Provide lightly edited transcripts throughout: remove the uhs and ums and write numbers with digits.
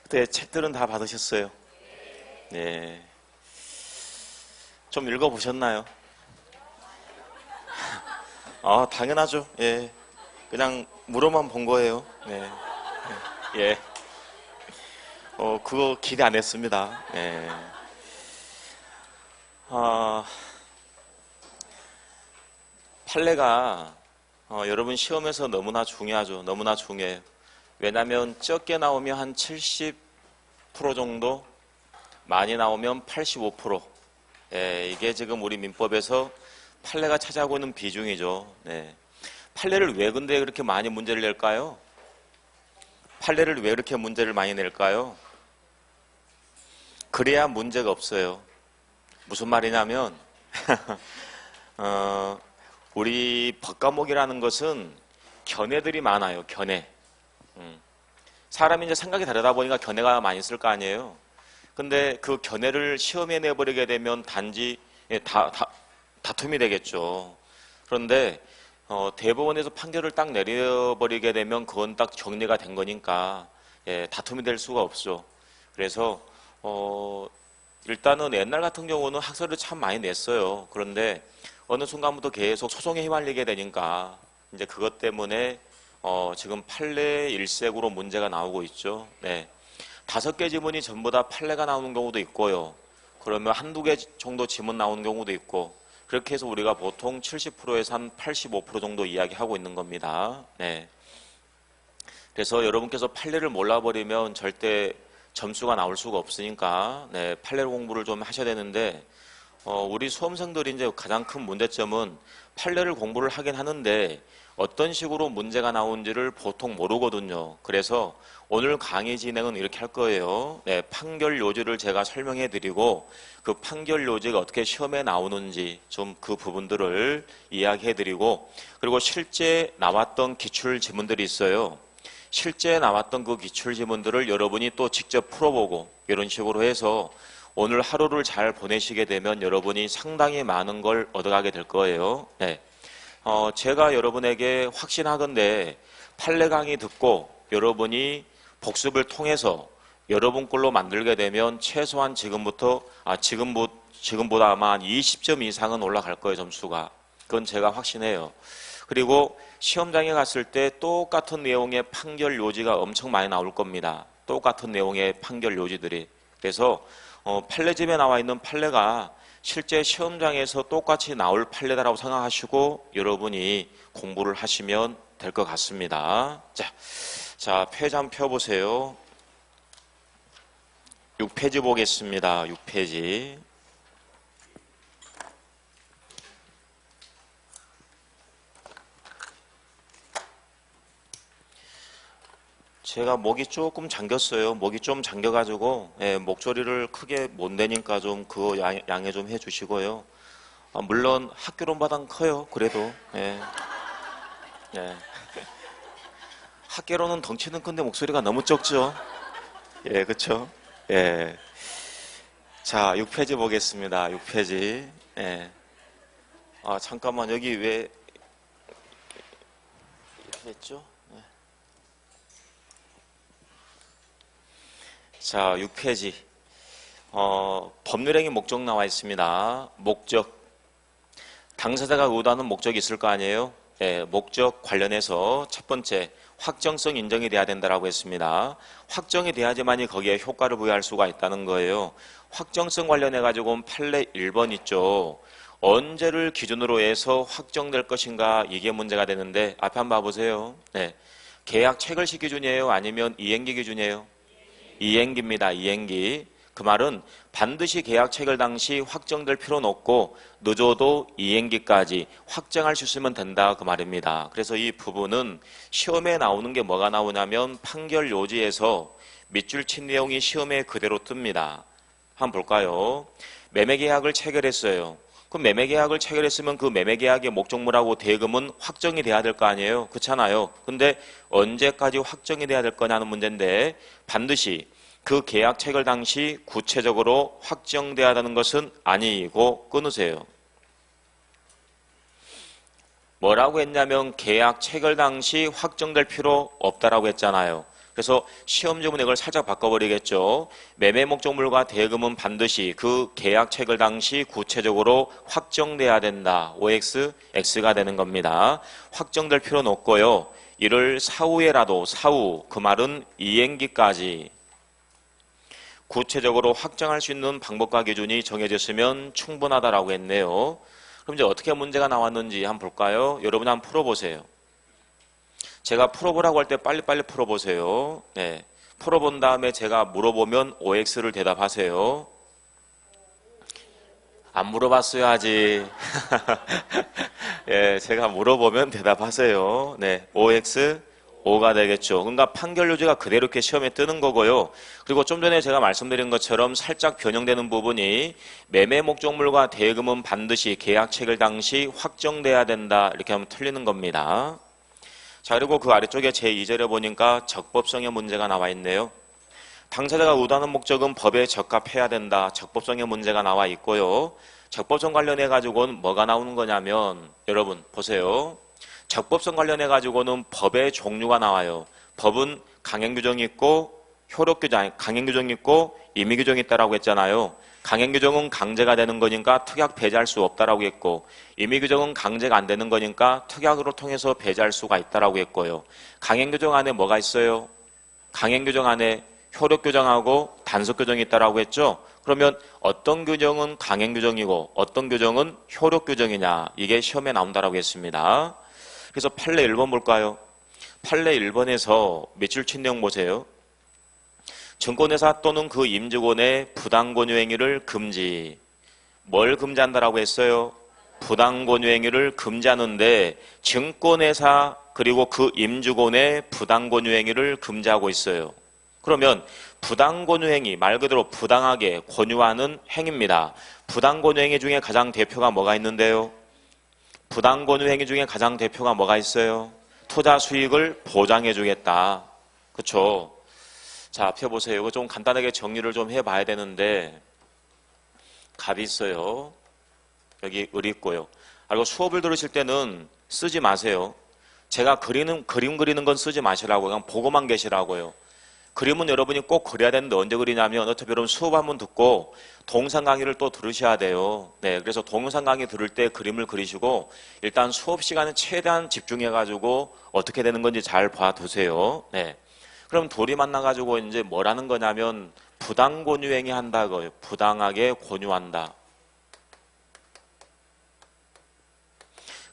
그때 책들은 다 받으셨어요? 네. 좀 읽어보셨나요? 아, 당연하죠. 예. 그냥 물어만 본 거예요. 네. 예. 그거 기대 안 했습니다. 예. 아, 판례가, 여러분 시험에서 너무나 중요하죠. 너무나 중요해요. 왜냐면 적게 나오면 한 70% 정도, 많이 나오면 85%. 예, 이게 지금 우리 민법에서 판례가 차지하고 있는 비중이죠. 네. 판례를 왜 근데 그렇게 많이 문제를 낼까요? 판례를 왜 그렇게 문제를 많이 낼까요? 그래야 문제가 없어요. 무슨 말이냐면 어, 우리 법과목이라는 것은 견해들이 많아요. 견해. 사람이 이제 생각이 다르다 보니까 견해가 많이 있을 거 아니에요. 근데 그 견해를 시험에 내버리게 되면 단지 다툼이 되겠죠. 그런데 대법원에서 판결을 딱 내려버리게 되면 그건 딱 정리가 된 거니까 다툼이 될 수가 없죠. 그래서 일단은 옛날 같은 경우는 학설을 참 많이 냈어요. 그런데 어느 순간부터 계속 소송에 휘말리게 되니까 이제 그것 때문에 지금 판례 일색으로 문제가 나오고 있죠. 네. 5개 지문이 전부 다 판례가 나오는 경우도 있고요. 그러면 한두 개 정도 지문 나오는 경우도 있고, 그렇게 해서 우리가 보통 70%에서 한 85% 정도 이야기하고 있는 겁니다. 네. 그래서 여러분께서 판례를 몰라버리면 절대 점수가 나올 수가 없으니까, 네, 판례 공부를 좀 하셔야 되는데, 우리 수험생들이 이제 가장 큰 문제점은 판례를 공부를 하긴 하는데 어떤 식으로 문제가 나오는지를 보통 모르거든요. 그래서 오늘 강의 진행은 이렇게 할 거예요. 네, 판결 요지를 제가 설명해 드리고 그 판결 요지가 어떻게 시험에 나오는지 좀 그 부분들을 이야기해 드리고, 그리고 실제 나왔던 기출 지문들이 있어요. 실제 나왔던 그 기출 지문들을 여러분이 또 직접 풀어보고 이런 식으로 해서 오늘 하루를 잘 보내시게 되면 여러분이 상당히 많은 걸 얻어가게 될 거예요. 네. 제가 여러분에게 확신하건대 판례 강의 듣고 여러분이 복습을 통해서 여러분 걸로 만들게 되면 최소한 지금보다 아마 한 20점 이상은 올라갈 거예요, 점수가. 그건 제가 확신해요. 그리고 시험장에 갔을 때 똑같은 내용의 판결 요지가 엄청 많이 나올 겁니다. 똑같은 내용의 판결 요지들이. 그래서 판례집에 나와 있는 판례가 실제 시험장에서 똑같이 나올 판례다라고 생각하시고 여러분이 공부를 하시면 될 것 같습니다. 자, 페이지 한번 펴보세요. 6페이지 보겠습니다. 6페이지. 제가 목이 조금 잠겼어요. 목이 좀 잠겨가지고 목소리를 크게 못 내니까 좀 그거 양해 좀 해주시고요. 물론 학교론보단 커요. 그래도 학교로는 덩치는 큰데 목소리가 너무 적죠. 예, 그렇죠. 예. 자, 6페이지 보겠습니다. 6페이지. 예. 잠깐만, 여기 왜 이렇게 했죠? 자, 6페이지. 법률행위 목적 나와 있습니다. 목적. 당사자가 의도하는 목적이 있을 거 아니에요? 목적 관련해서 첫 번째, 확정성 인정이 돼야 된다라고 했습니다. 확정이 돼야지만이 거기에 효과를 부여할 수가 있다는 거예요. 확정성 관련해가지고 판례 1번 있죠. 언제를 기준으로 해서 확정될 것인가, 이게 문제가 되는데 앞에 한번 봐보세요. 계약 체결시 기준이에요? 아니면 이행기 기준이에요? 이행기입니다. 이행기. 그 말은 반드시 계약 체결 당시 확정될 필요는 없고 늦어도 이행기까지 확정할 수 있으면 된다, 그 말입니다. 그래서 이 부분은 시험에 나오는 게 뭐가 나오냐면 판결 요지에서 밑줄 친 내용이 시험에 그대로 뜹니다. 한번 볼까요? 매매계약을 체결했어요. 그럼 매매계약을 체결했으면 그 매매계약의 목적물하고 대금은 확정이 돼야 될 거 아니에요? 그렇잖아요. 근데 언제까지 확정이 돼야 될 거냐는 문제인데 반드시 그 계약 체결 당시 구체적으로 확정돼야 하는 것은 아니고 끊으세요. 뭐라고 했냐면 계약 체결 당시 확정될 필요 없다라고 했잖아요. 그래서 시험 지문에 이걸 살짝 바꿔버리겠죠. 매매 목적물과 대금은 반드시 그 계약 체결 당시 구체적으로 확정돼야 된다. OX, X가 되는 겁니다. 확정될 필요는 없고요. 이를 사후에라도 사후, 그 말은 이행기까지 구체적으로 확정할 수 있는 방법과 기준이 정해졌으면 충분하다라고 했네요. 그럼 이제 어떻게 문제가 나왔는지 한번 볼까요? 여러분이 한번 풀어보세요. 제가 풀어보라고 할 때 빨리빨리 풀어보세요. 네. 풀어본 다음에 제가 물어보면 OX를 대답하세요. 안 물어봤어요, 아직. 예, 제가 물어보면 대답하세요. 네. OX, O가 되겠죠. 그러니까 판결 요지가 그대로 이렇게 시험에 뜨는 거고요. 그리고 좀 전에 제가 말씀드린 것처럼 살짝 변형되는 부분이 매매 목적물과 대금은 반드시 계약 체결 당시 확정돼야 된다. 이렇게 하면 틀리는 겁니다. 자, 그리고 그 아래쪽에 제2절에 보니까 적법성의 문제가 나와 있네요. 당사자가 의도하는 목적은 법에 적합해야 된다. 적법성의 문제가 나와 있고요. 적법성 관련해 가지고는 뭐가 나오는 거냐면 여러분 보세요. 적법성 관련해 가지고는 법의 종류가 나와요. 법은 강행규정이 있고 효력규정, 강행규정이 있고 임의규정이 있다라고 했잖아요. 강행규정은 강제가 되는 거니까 특약 배제할 수 없다라고 했고, 임의규정은 강제가 안 되는 거니까 특약으로 통해서 배제할 수가 있다라고 했고요. 강행규정 안에 뭐가 있어요? 강행규정 안에 효력규정하고 단속규정이 있다라고 했죠. 그러면 어떤 규정은 강행규정이고 어떤 규정은 효력규정이냐, 이게 시험에 나온다라고 했습니다. 그래서 판례 1번 볼까요? 판례 1번에서 밑줄 친 내용 보세요. 증권회사 또는 그 임직원의 부당권유행위를 금지. 뭘 금지한다라고 했어요? 부당권유행위를 금지하는데 증권회사 그리고 그 임직원의 부당권유행위를 금지하고 있어요. 그러면 부당권유행위, 말 그대로 부당하게 권유하는 행위입니다. 부당권유행위 중에 가장 대표가 뭐가 있는데요? 부당권유행위 중에 가장 대표가 뭐가 있어요? 투자 수익을 보장해 주겠다. 그렇죠? 자, 펴보세요. 이거 좀 간단하게 정리를 좀 해봐야 되는데, 갑이 있어요. 여기 을이 있고요. 그리고 수업을 들으실 때는 쓰지 마세요. 제가 그림 그리는 건 쓰지 마시라고, 그냥 보고만 계시라고요. 그림은 여러분이 꼭 그려야 되는데 언제 그리냐면 어차피 여러분 수업 한번 듣고 동영상 강의를 또 들으셔야 돼요. 네, 그래서 동영상 강의 들을 때 그림을 그리시고 일단 수업 시간에 최대한 집중해가지고 어떻게 되는 건지 잘 봐두세요. 네. 그럼 둘이 만나가지고 이제 뭐라는 거냐면 부당권유행위 한다고요. 부당하게 권유한다.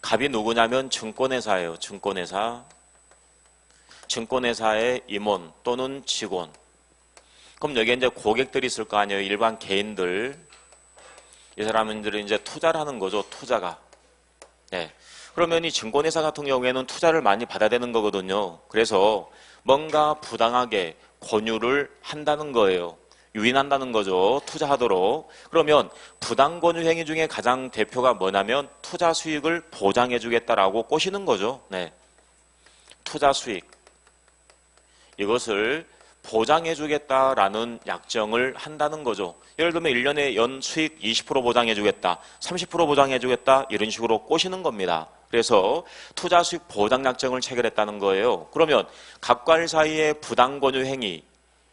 갑이 누구냐면 증권회사예요. 증권회사. 증권회사의 임원 또는 직원. 그럼 여기에 이제 고객들이 있을 거 아니에요. 일반 개인들. 이 사람들이 이제 투자를 하는 거죠. 투자가. 네. 그러면 이 증권회사 같은 경우에는 투자를 많이 받아야 되는 거거든요. 그래서 뭔가 부당하게 권유를 한다는 거예요. 유인한다는 거죠. 투자하도록. 그러면 부당권유 행위 중에 가장 대표가 뭐냐면 투자 수익을 보장해 주겠다라고 꼬시는 거죠. 네. 투자 수익. 이것을 보장해 주겠다라는 약정을 한다는 거죠. 예를 들면 1년에 연 수익 20% 보장해 주겠다, 30% 보장해 주겠다, 이런 식으로 꼬시는 겁니다. 그래서 투자 수익 보장 약정을 체결했다는 거예요. 그러면 갑과 을 사이의 부당권유 행위,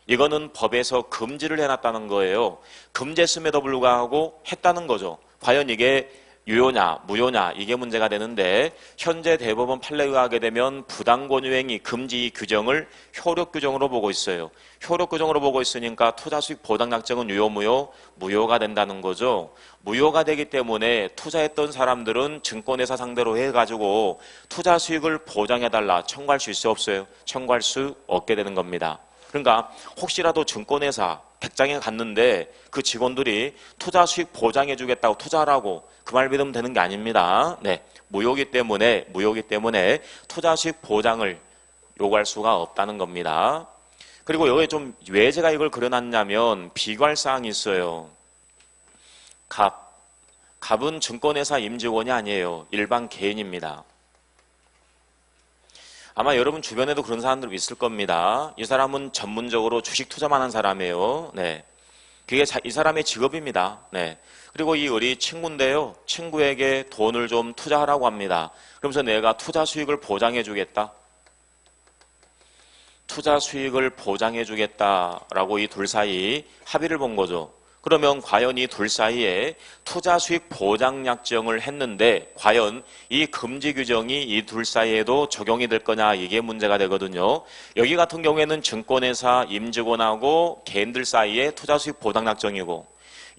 이거는 법에서 금지를 해놨다는 거예요. 금지했음에도 불구하고 했다는 거죠. 과연 이게 유효냐 무효냐, 이게 문제가 되는데, 현재 대법원 판례에 의하게 되면 부당권유행위 금지 규정을 효력규정으로 보고 있어요. 효력규정으로 보고 있으니까 투자수익 보장약정은 유효 무효? 무효가 된다는 거죠. 무효가 되기 때문에 투자했던 사람들은 증권회사 상대로 해가지고 투자수익을 보장해달라 청구할 수 있어 없어요? 청구할 수 없게 되는 겁니다. 그러니까 혹시라도 증권회사 백장에 갔는데 그 직원들이 투자 수익 보장해 주겠다고 투자하라고 그 말 믿으면 되는 게 아닙니다. 네, 무효기 때문에 투자 수익 보장을 요구할 수가 없다는 겁니다. 그리고 여기에 좀 왜 제가 이걸 그려놨냐면 비교할 사항이 있어요. 갑은 증권회사 임직원이 아니에요. 일반 개인입니다. 아마 여러분 주변에도 그런 사람들 있을 겁니다. 이 사람은 전문적으로 주식 투자만 한 사람이에요. 네. 그게 이 사람의 직업입니다. 네. 그리고 이 을이 친구인데요. 친구에게 돈을 좀 투자하라고 합니다. 그러면서 내가 투자 수익을 보장해 주겠다. 투자 수익을 보장해 주겠다라고 이 둘 사이 합의를 본 거죠. 그러면 과연 이 둘 사이에 투자 수익 보장 약정을 했는데 과연 이 금지 규정이 이 둘 사이에도 적용이 될 거냐, 이게 문제가 되거든요. 여기 같은 경우에는 증권회사 임직원하고 개인들 사이에 투자 수익 보장 약정이고,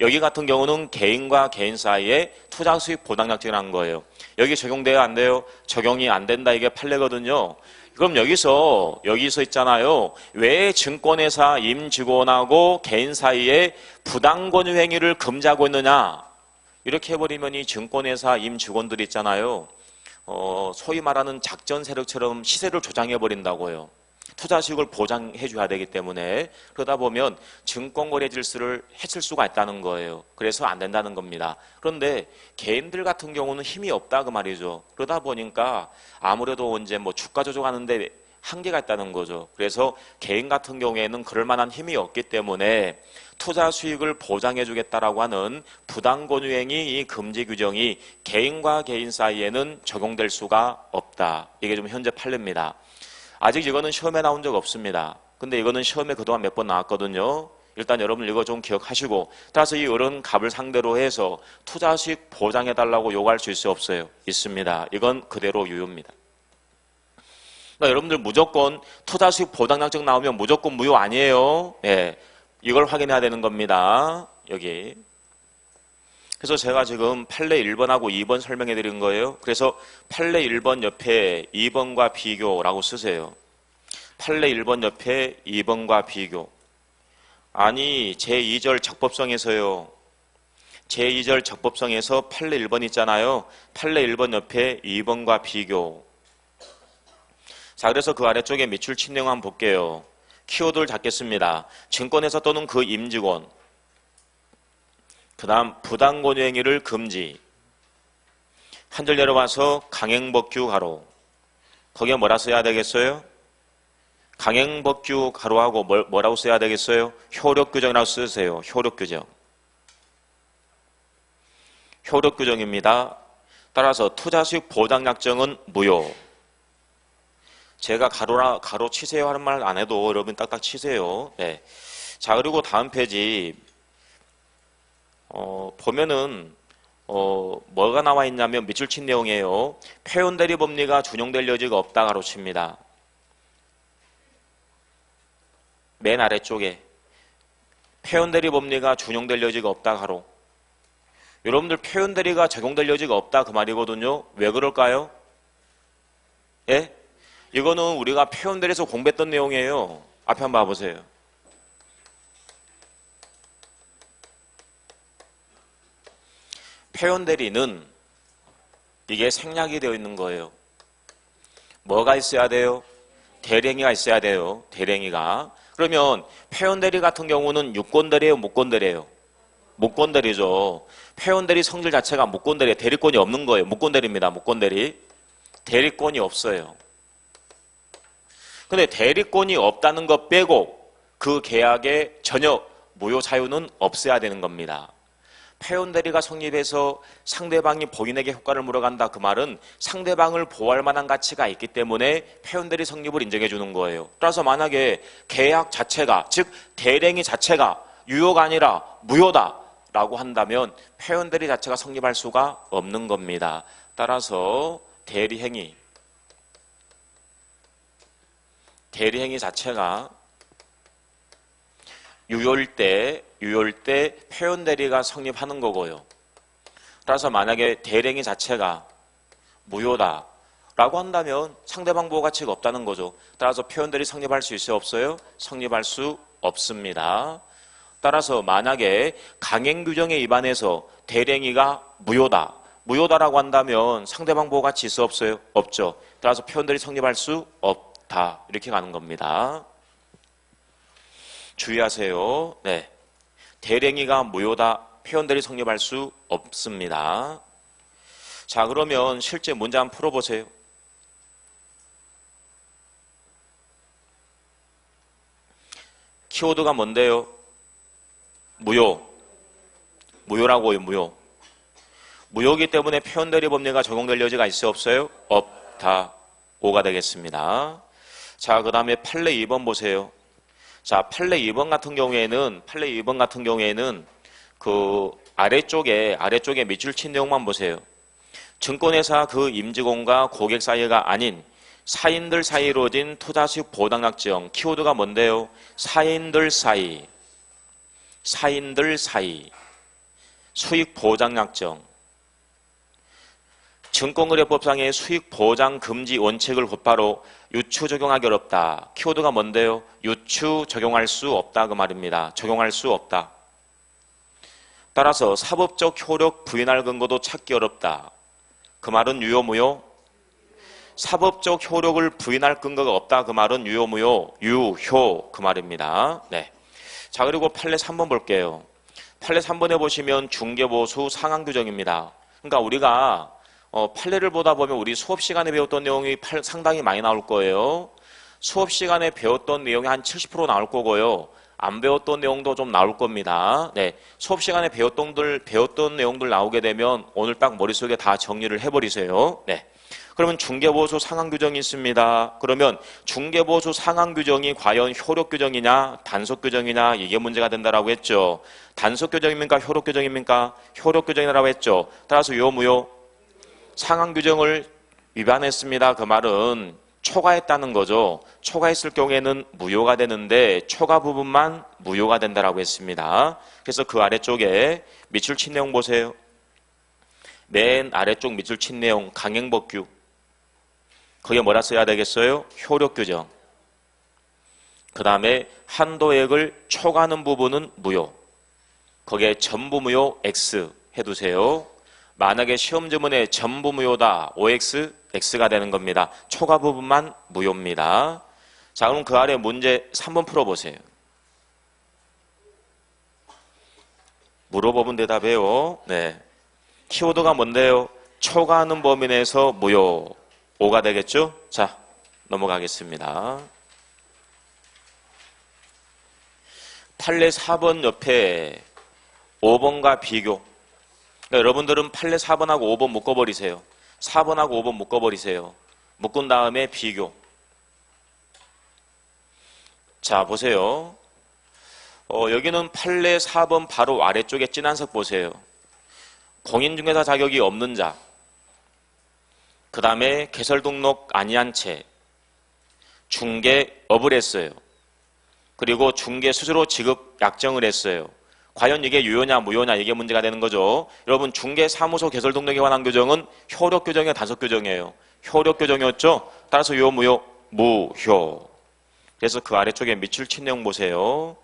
여기 같은 경우는 개인과 개인 사이에 투자 수익 보장 약정을 한 거예요. 여기 적용돼요, 안 돼요? 적용이 안 된다, 이게 판례거든요. 그럼 여기서 있잖아요. 왜 증권회사 임직원하고 개인 사이에 부당 권유 행위를 금지하고 있느냐? 이렇게 해버리면 이 증권회사 임직원들이 있잖아요. 소위 말하는 작전 세력처럼 시세를 조장해버린다고요. 투자 수익을 보장해 줘야 되기 때문에. 그러다 보면 증권거래 질서를 해칠 수가 있다는 거예요. 그래서 안 된다는 겁니다. 그런데 개인들 같은 경우는 힘이 없다, 그 말이죠. 그러다 보니까 아무래도 이제 뭐 주가 조정하는데 한계가 있다는 거죠. 그래서 개인 같은 경우에는 그럴 만한 힘이 없기 때문에 투자 수익을 보장해 주겠다라고 하는 부당 권유행위 이 금지 규정이 개인과 개인 사이에는 적용될 수가 없다. 이게 좀 현재 판례입니다. 아직 이거는 시험에 나온 적 없습니다. 근데 이거는 시험에 그동안 몇 번 나왔거든요. 일단 여러분 이거 좀 기억하시고, 따라서 이 어른 값을 상대로 해서 투자 수익 보장해달라고 요구할 수 있어요, 없어요? 있습니다. 이건 그대로 유효입니다. 그러니까 여러분들 무조건 투자 수익 보장 약정 나오면 무조건 무효 아니에요. 예, 이걸 확인해야 되는 겁니다. 여기. 그래서 제가 지금 판례 1번하고 2번 설명해 드린 거예요. 그래서 판례 1번 옆에 2번과 비교라고 쓰세요. 판례 1번 옆에 2번과 비교. 아니, 제2절 적법성에서요. 제2절 적법성에서 판례 1번 있잖아요. 판례 1번 옆에 2번과 비교. 자, 그래서 그 아래쪽에 밑줄 친 내용 한번 볼게요. 키워드를 잡겠습니다. 증권회사 또는 그 임직원. 그 다음 부당 권유 행위를 금지. 한 줄 내려와서 강행법규 가로. 거기에 뭐라 써야 되겠어요? 강행법규 가로하고 뭐라고 써야 되겠어요? 효력규정이라고 쓰세요. 효력규정. 효력규정입니다. 따라서 투자수익 보장약정은 무효. 제가 가로 치세요 하는 말 안 해도 여러분 딱딱 치세요. 네. 자, 그리고 다음 페이지 보면은 뭐가 나와 있냐면 밑줄 친 내용이에요. 폐원대리 법리가 준용될 여지가 없다, 가로칩니다. 맨 아래쪽에 폐원대리 법리가 준용될 여지가 없다, 가로. 여러분들 폐원대리가 적용될 여지가 없다, 그 말이거든요. 왜 그럴까요? 예? 이거는 우리가 폐원대리에서 공부했던 내용이에요. 앞에 한번 봐보세요. 폐원대리는 이게 생략이 되어 있는 거예요. 뭐가 있어야 돼요? 대리행위가 있어야 돼요. 대리행위가. 그러면 폐원대리 같은 경우는 유권대리예요, 무권대리예요? 무권대리죠. 폐원대리 성질 자체가 무권대리예요. 대리권이 없는 거예요. 무권대리입니다. 무권대리. 대리권이 없어요. 근데 대리권이 없다는 것 빼고 그 계약의 전혀 무효 사유는 없어야 되는 겁니다. 폐원대리가 성립해서 상대방이 본인에게 효과를 물어간다, 그 말은 상대방을 보호할 만한 가치가 있기 때문에 폐원대리 성립을 인정해 주는 거예요. 따라서 만약에 계약 자체가, 즉 대리행위 자체가 유효가 아니라 무효다라고 한다면 폐원대리 자체가 성립할 수가 없는 겁니다. 따라서 대리행위 자체가 유효일 때 폐원대리가 성립하는 거고요. 따라서 만약에 대리행위 자체가 무효다라고 한다면 상대방 보호 가치가 없다는 거죠. 따라서 폐원대리 성립할 수 있어요, 없어요? 성립할 수 없습니다. 따라서 만약에 강행규정에 위반해서 대리행위가 무효다라고 한다면 상대방 보호 가치 있어, 없어요? 없죠. 따라서 폐원대리 성립할 수 없다, 이렇게 가는 겁니다. 주의하세요. 네, 대리행위가 무효다, 폐원대리 성립할 수 없습니다. 자, 그러면 실제 문제 한번 풀어보세요. 키워드가 뭔데요? 무효라고요. 무효이기 때문에 폐원대리 법리가 적용될 여지가 있어요, 없어요? 없다. 5가 되겠습니다. 자, 그 다음에 판례 2번 보세요. 자, 판례 2번 같은 경우에는 그 아래쪽에 밑줄 친 내용만 보세요. 증권회사 그 임직원과 고객 사이가 아닌 사인들 사이 이루어진 투자수익 보장약정. 키워드가 뭔데요? 사인들 사이. 수익 보장약정. 증권거래법상의 수익 보장 금지 원칙을 곧바로 유추 적용하기 어렵다. 키워드가 뭔데요? 유추 적용할 수 없다 그 말입니다. 적용할 수 없다. 따라서 사법적 효력 부인할 근거도 찾기 어렵다. 그 말은 유효 무효? 사법적 효력을 부인할 근거가 없다. 그 말은 유효 무효? 유효 그 말입니다. 네. 자, 그리고 판례 3번 볼게요. 판례 3번에 보시면 중개보수 상한 규정입니다. 그러니까 우리가 판례를 보다 보면 우리 수업 시간에 배웠던 내용이 상당히 많이 나올 거예요. 수업 시간에 배웠던 내용이 한 70% 나올 거고요. 안 배웠던 내용도 좀 나올 겁니다. 네, 수업 시간에 배웠던 내용들 나오게 되면 오늘 딱 머릿속에 다 정리를 해버리세요. 네. 그러면 중개보수 상한 규정이 있습니다. 그러면 중개보수 상한 규정이 과연 효력 규정이냐 단속 규정이냐 이게 문제가 된다라고 했죠. 단속 규정입니까? 효력 규정입니까? 효력 규정이라고 했죠. 따라서 유효 무효? 상한 규정을 위반했습니다. 그 말은 초과했다는 거죠. 초과했을 경우에는 무효가 되는데 초과 부분만 무효가 된다라고 했습니다. 그래서 그 아래쪽에 밑줄 친 내용 보세요. 맨 아래쪽 밑줄 친 내용 강행법규. 거기에 뭐라 써야 되겠어요? 효력 규정. 그 다음에 한도액을 초과하는 부분은 무효. 거기에 전부 무효 X 해두세요. 만약에 시험 지문에 전부 무효다. OX, X가 되는 겁니다. 초과 부분만 무효입니다. 자, 그럼 그 아래 문제 3번 풀어보세요. 물어보면 대답해요. 네. 키워드가 뭔데요? 초과하는 범위 내에서 무효. 5가 되겠죠? 자, 넘어가겠습니다. 판례 4번 옆에 5번과 비교. 그러니까 여러분들은 판례 4번하고 5번 묶어버리세요. 4번하고 5번 묶어버리세요. 묶은 다음에 비교. 자, 보세요. 여기는 판례 4번 바로 아래쪽에 진한색 보세요. 공인중개사 자격이 없는 자. 그 다음에 개설 등록 아니한 채. 중개업을 했어요. 그리고 중개 스스로 지급 약정을 했어요. 과연 이게 유효냐 무효냐 이게 문제가 되는 거죠. 여러분 중개사무소 개설 등록에 관한 규정은 효력 규정이에요, 단속 규정이에요? 효력 규정이었죠. 따라서 유효 무효? 무효. 그래서 그 아래쪽에 밑줄 친 내용 보세요.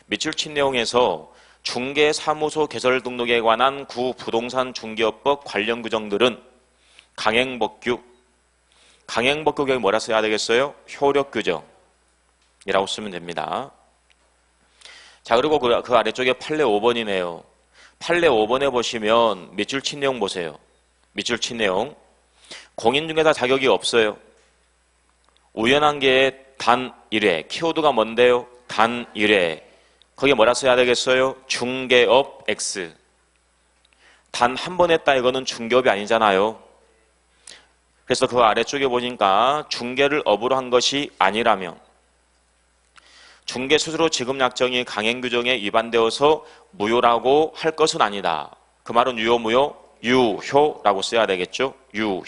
밑줄 친 내용에서 중개사무소 개설 등록에 관한 구부동산 중개업법 관련 규정들은 강행법규. 강행법규 규정이 뭐라 써야 되겠어요? 효력 규정이라고 쓰면 됩니다. 자, 그리고 그 아래쪽에 판례 5번이네요. 판례 5번에 보시면 밑줄 친 내용 보세요. 밑줄 친 내용. 공인중개사 자격이 없어요. 우연한 게 단 1회. 키워드가 뭔데요? 단 1회. 거기에 뭐라 써야 되겠어요? 중개업 X. 단 한 번 했다 이거는 중개업이 아니잖아요. 그래서 그 아래쪽에 보니까 중개를 업으로 한 것이 아니라면 중개 스스로 지급 약정이 강행 규정에 위반되어서 무효라고 할 것은 아니다. 그 말은 유효 무효? 유효라고 써야 되겠죠? 유효.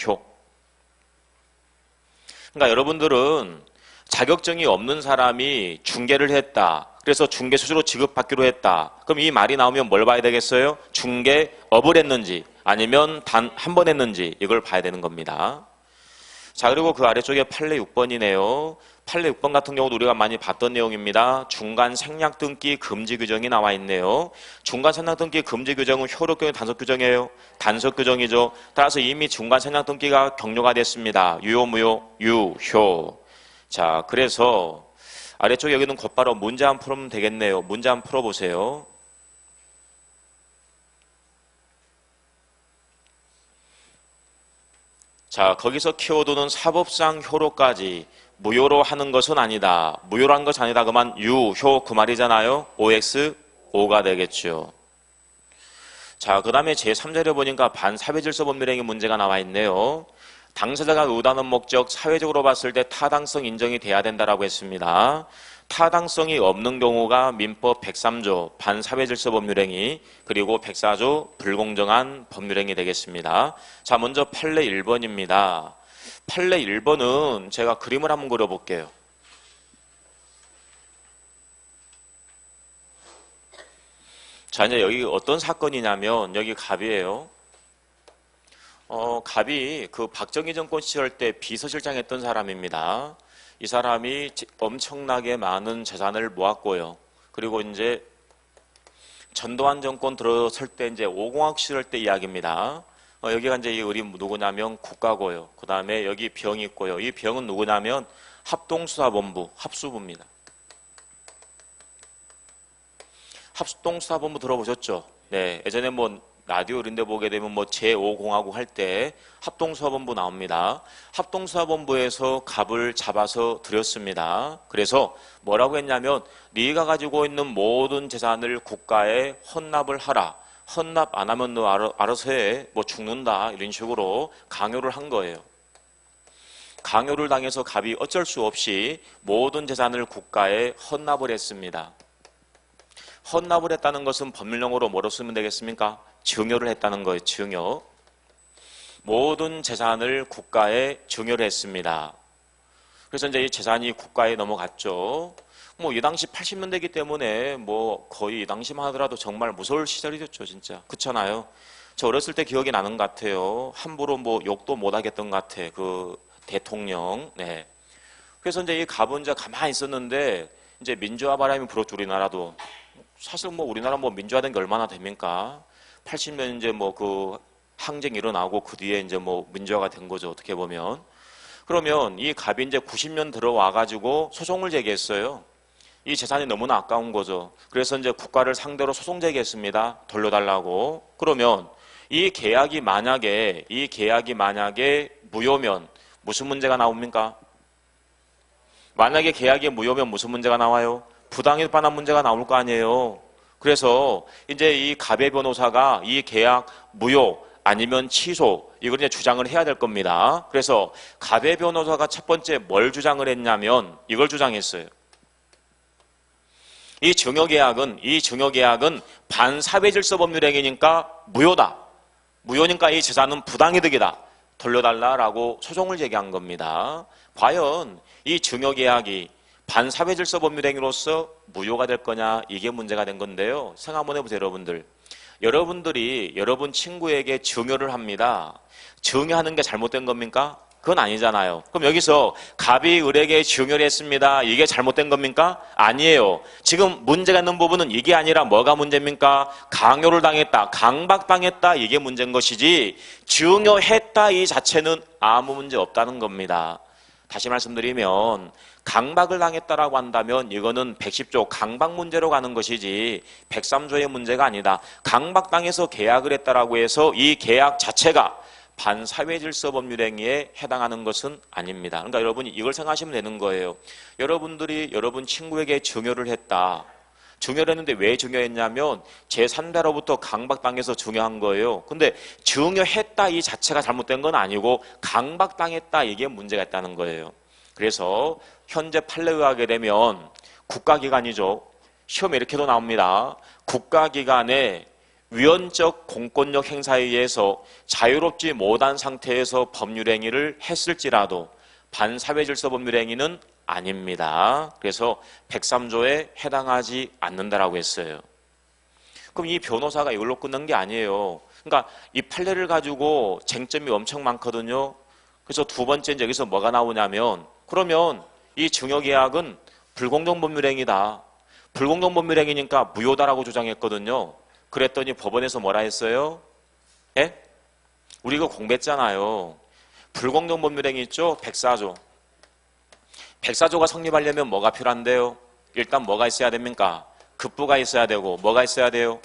그러니까 여러분들은 자격증이 없는 사람이 중개를 했다. 그래서 중개 스스로 지급받기로 했다. 그럼 이 말이 나오면 뭘 봐야 되겠어요? 중개업을 했는지 아니면 단 한 번 했는지 이걸 봐야 되는 겁니다. 자, 그리고 그 아래쪽에 판례 6번이네요. 판례 6번 같은 경우도 우리가 많이 봤던 내용입니다. 중간 생략 등기 금지 규정이 나와 있네요. 중간 생략 등기 금지 규정은 효력 규정, 단속 규정이에요? 단속 규정이죠. 따라서 이미 중간 생략 등기가 격려가 됐습니다. 유효 무효? 유효. 자, 그래서 아래쪽에 여기는 곧바로 문제 한번 풀면 되겠네요. 문제 한번 풀어보세요. 자, 거기서 키워드는 사법상 효로까지 무효로 하는 것은 아니다. 무효로 한 것이 아니다. 그만 유효 그 말이잖아요. OX, O가 되겠죠. 자, 그 다음에 제3자료 보니까 반사회질서 법률행위 문제가 나와 있네요. 당사자가 의도하는 목적, 사회적으로 봤을 때 타당성 인정이 돼야 된다라고 했습니다. 타당성이 없는 경우가 민법 103조 반사회질서법률행위, 그리고 104조 불공정한 법률행위 되겠습니다. 자, 먼저 판례 1번입니다. 판례 1번은 제가 그림을 한번 그려볼게요. 자, 이제 여기 어떤 사건이냐면 여기 갑이에요. 갑이 그 박정희 정권 시절 때 비서실장 했던 사람입니다. 이 사람이 엄청나게 많은 재산을 모았고요. 그리고 이제 전두환 정권 들어설 때 이제 5공학 시절 때 이야기입니다. 여기가 이제 이 그림 누구냐면 국가고요. 그 다음에 여기 병이 있고요. 이 병은 누구냐면 합동수사본부, 합수부입니다. 합동수사본부 들어보셨죠? 네, 예전에 뭐 라디오 이런 데 보게 되면 뭐 제5공화국 할 때 합동수사본부 나옵니다. 합동수사본부에서 갑을 잡아서 들였습니다. 그래서 뭐라고 했냐면 네가 가지고 있는 모든 재산을 국가에 헌납을 하라. 헌납 안 하면 너 알아서 해. 뭐 죽는다. 이런 식으로 강요를 한 거예요. 강요를 당해서 갑이 어쩔 수 없이 모든 재산을 국가에 헌납을 했습니다. 헌납을 했다는 것은 법률용어로 뭐로 쓰면 되겠습니까? 증여를 했다는 거예요. 증여. 모든 재산을 국가에 증여를 했습니다. 그래서 이제 이 재산이 국가에 넘어갔죠. 뭐 이 당시 80년대이기 때문에 뭐 거의 이 당시만 하더라도 정말 무서울 시절이었죠, 진짜. 그렇잖아요. 저 어렸을 때 기억이 나는 것 같아요. 함부로 뭐 욕도 못 하겠던 것 같아. 그 대통령. 네. 그래서 이제 이 갑은 이제 가만히 있었는데 이제 민주화 바람이 불었죠, 우리나라도. 사실 뭐 우리나라 뭐 민주화된 게 얼마나 됩니까? 80년 이제 뭐 그 항쟁 일어나고 그 뒤에 이제 뭐 민주화가 된 거죠, 어떻게 보면. 그러면 이 갑이 이제 90년 들어와 가지고 소송을 제기했어요. 이 재산이 너무나 아까운 거죠. 그래서 이제 국가를 상대로 소송 제기했습니다. 돌려달라고. 그러면 이 계약이 만약에 무효면 무슨 문제가 나옵니까? 만약에 계약이 무효면 무슨 문제가 나와요? 부당일반한 문제가 나올 거 아니에요. 그래서 이제 이 갑의 변호사가 이 계약 무효 아니면 취소 이걸 이제 주장을 해야 될 겁니다. 그래서 갑의 변호사가 첫 번째 뭘 주장을 했냐면 이걸 주장했어요. 이 증여계약은 반사회질서법률행위니까 무효다. 무효니까 이 재산은 부당이득이다. 돌려달라라고 소송을 제기한 겁니다. 과연 이 증여계약이 반사회질서법률행위로서 무효가 될 거냐, 이게 문제가 된 건데요. 생각 한번 해보세요, 여러분들. 여러분들이 여러분 친구에게 증여를 합니다. 증여하는 게 잘못된 겁니까? 그건 아니잖아요. 그럼 여기서 갑이 을에게 증여를 했습니다. 이게 잘못된 겁니까? 아니에요. 지금 문제가 있는 부분은 이게 아니라 뭐가 문제입니까? 강요를 당했다, 강박당했다, 이게 문제인 것이지 증여했다 이 자체는 아무 문제 없다는 겁니다. 다시 말씀드리면 강박을 당했다라고 한다면 이거는 110조 강박 문제로 가는 것이지 103조의 문제가 아니다. 강박당해서 계약을 했다라고 해서 이 계약 자체가 반사회질서법률행위에 해당하는 것은 아닙니다. 그러니까 여러분이 이걸 생각하시면 되는 거예요. 여러분들이 여러분 친구에게 증여를 했다. 증여를 했는데 왜 증여했냐면 제3자로부터 강박당해서 증여한 거예요. 근데 증여했다 이 자체가 잘못된 건 아니고 강박당했다 이게 문제가 있다는 거예요. 그래서 현재 판례에 의하게 되면 국가기관이죠. 시험에 이렇게도 나옵니다. 국가기관의 위헌적 공권력 행사에 의해서 자유롭지 못한 상태에서 법률행위를 했을지라도 반사회질서법률행위는 아닙니다. 그래서 103조에 해당하지 않는다라고 했어요. 그럼 이 변호사가 이걸로 끝난 게 아니에요. 그러니까 이 판례를 가지고 쟁점이 엄청 많거든요. 그래서 두 번째 이제 여기서 뭐가 나오냐면 그러면 이 증여계약은 불공정법률행위다. 불공정법률행위니까 무효다라고 주장했거든요. 그랬더니 법원에서 뭐라 했어요? 예? 우리 이거 공부했잖아요. 불공정법률행위 있죠? 104조. 104조가 성립하려면 뭐가 필요한데요? 일단 뭐가 있어야 됩니까? 급부가 있어야 되고 뭐가 있어야 돼요?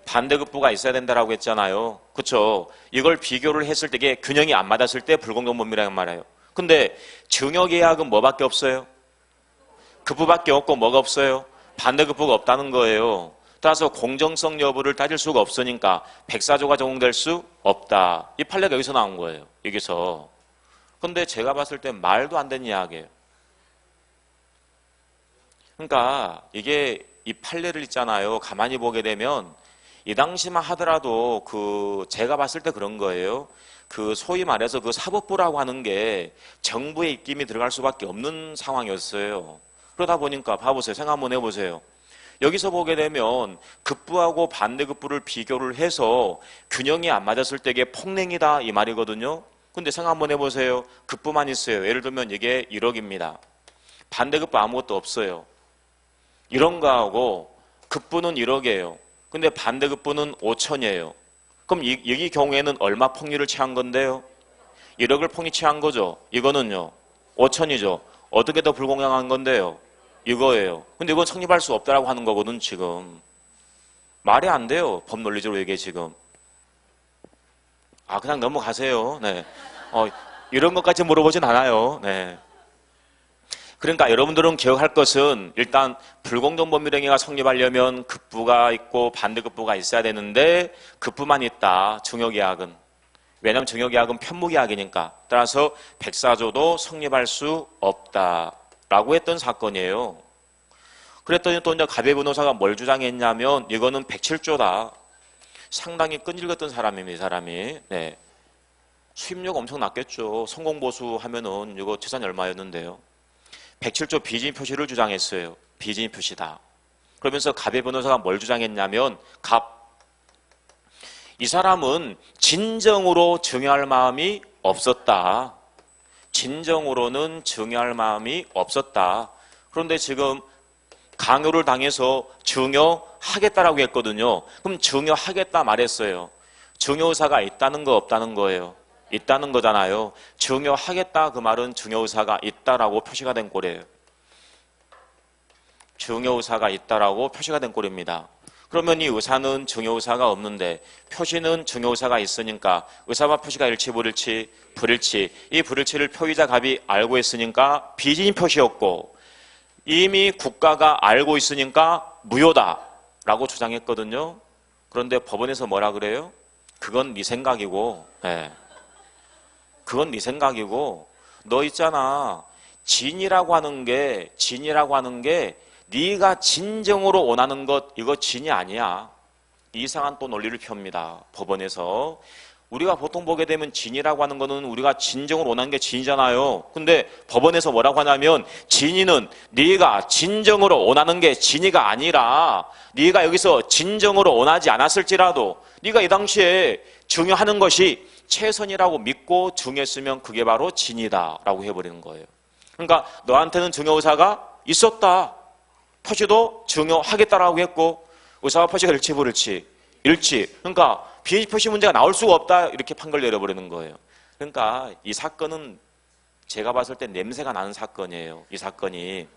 반대급부가 있어야 된다라고 했잖아요. 그렇죠? 이걸 비교를 했을 때 이게 균형이 안 맞았을 때 불공정법률행위 말이에요. 근데 증여계약은 뭐밖에 없어요? 급부밖에 없고 뭐가 없어요? 반대급부가 없다는 거예요. 따라서 공정성 여부를 따질 수가 없으니까 104조가 적용될 수 없다. 이 판례가 여기서 나온 거예요. 여기서. 근데 제가 봤을 때 말도 안 되는 이야기예요. 그러니까 이게 이 판례를 있잖아요. 가만히 보게 되면 이 당시만 하더라도 제가 봤을 때 그런 거예요. 소위 말해서 사법부라고 하는 게 정부의 입김이 들어갈 수밖에 없는 상황이었어요. 그러다 보니까 봐보세요. 생각 한번 해보세요. 여기서 보게 되면 급부하고 반대급부를 비교를 해서 균형이 안 맞았을 때 이게 폭행이다 이 말이거든요. 근데 생각 한번 해보세요. 급부만 있어요. 예를 들면 이게 1억입니다. 반대급부 아무것도 없어요. 이런 거하고 급부는 1억이에요. 근데 반대급부는 5천이에요. 그럼 여기 경우에는 얼마 폭리를 취한 건데요? 1억을 폭리 취한 거죠. 이거는요. 5천이죠. 어떻게 더 불공정한 건데요? 이거예요. 근데 이건 성립할 수 없다라고 하는 거거든 지금. 말이 안 돼요. 법 논리적으로 이게 지금. 그냥 넘어가세요. 네. 이런 것까지 물어보진 않아요. 네. 그러니까 여러분들은 기억할 것은 일단 불공정범위행위가 성립하려면 급부가 있고 반대급부가 있어야 되는데 급부만 있다. 증여계약은. 왜냐하면 증여계약은 편무계약이니까. 따라서 백사조도 성립할 수 없다라고 했던 사건이에요. 그랬더니 또 이제 가배 변호사가 뭘 주장했냐면 이거는 107조다. 상당히 끈질겼던 사람입니다. 이 사람이. 네. 수입료가 엄청 낮겠죠. 성공보수 하면은 이거 재산이 얼마였는데요. 107조 비진입 표시를 주장했어요. 비진입 표시다. 그러면서 가배 변호사가 뭘 주장했냐면 이 사람은 진정으로 증여할 마음이 없었다. 진정으로는 증여할 마음이 없었다. 그런데 지금 강요를 당해서 증여하겠다라고 했거든요. 그럼 증여하겠다 말했어요. 증여의사가 있다는 거 없다는 거예요. 있다는 거잖아요. 증여하겠다 그 말은 증여의사가 있다라고 표시가 된 꼴이에요. 증여의사가 있다라고 표시가 된 꼴입니다. 그러면 이 의사는 증여의사가 없는데 표시는 증여의사가 있으니까 의사와 표시가 일치 불일치? 불일치. 이 불일치를 표의자 갑이 알고 있으니까 비진입 표시였고 이미 국가가 알고 있으니까 무효다라고 주장했거든요. 그런데 법원에서 뭐라 그래요? 그건 네 생각이고 네. 그건 네 생각이고 너 있잖아. 진이라고 하는 게 네가 진정으로 원하는 것 이거 진이 아니야. 이상한 또 논리를 펴옵니다. 법원에서. 우리가 보통 보게 되면 진이라고 하는 거는 우리가 진정으로 원하는 게 진이잖아요. 근데 법원에서 뭐라고 하냐면 진이는 네가 진정으로 원하는 게 진이가 아니라 네가 여기서 진정으로 원하지 않았을지라도 네가 이 당시에 증여하는 것이 최선이라고 믿고 증여했으면 그게 바로 진이다라고 해버리는 거예요. 그러니까 너한테는 증여의사가 있었다. 표시도 증여하겠다라고 했고 의사와 표시가 일치 불일치? 일치. 그러니까 비인식 표시 문제가 나올 수가 없다 이렇게 판결 내려버리는 거예요. 그러니까 이 사건은 제가 봤을 때 냄새가 나는 사건이에요. 이 사건이.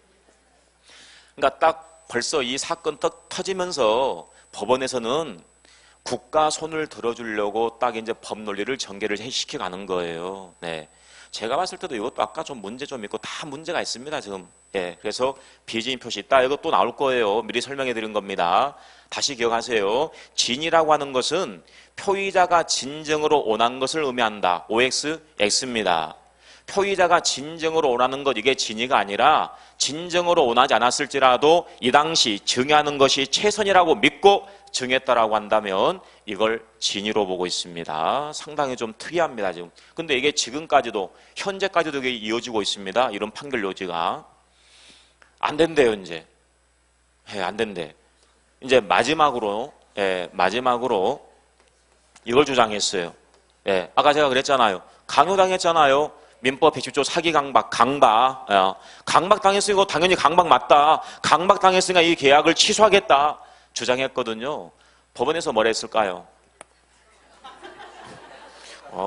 그러니까 딱 벌써 이 사건 딱 터지면서 법원에서는 국가 손을 들어주려고 딱 이제 법 논리를 전개를 시켜가는 거예요. 네. 제가 봤을 때도 이것도 아까 좀 문제 좀 있고 다 문제가 있습니다, 지금. 예. 그래서 비진입 표시 있다. 이거 또 나올 거예요. 미리 설명해 드린 겁니다. 다시 기억하세요. 진이라고 하는 것은 표의자가 진정으로 원한 것을 의미한다. OX, X입니다. 표의자가 진정으로 원하는 것 이게 진이가 아니라 진정으로 원하지 않았을지라도 이 당시 증여하는 것이 최선이라고 믿고 증여했다라고 한다면 이걸 진위로 보고 있습니다. 상당히 좀 특이합니다, 지금. 근데 이게 지금까지도, 현재까지도 이게 이어지고 있습니다. 이런 판결 요지가. 안 된대요, 이제. 안 된대. 이제 마지막으로 이걸 주장했어요. 아까 제가 그랬잖아요. 강요당했잖아요. 민법 110조 사기 강박. 강박 당했으니까 당연히 강박 맞다. 강박 당했으니까 이 계약을 취소하겠다. 주장했거든요. 법원에서 뭐라 했을까요?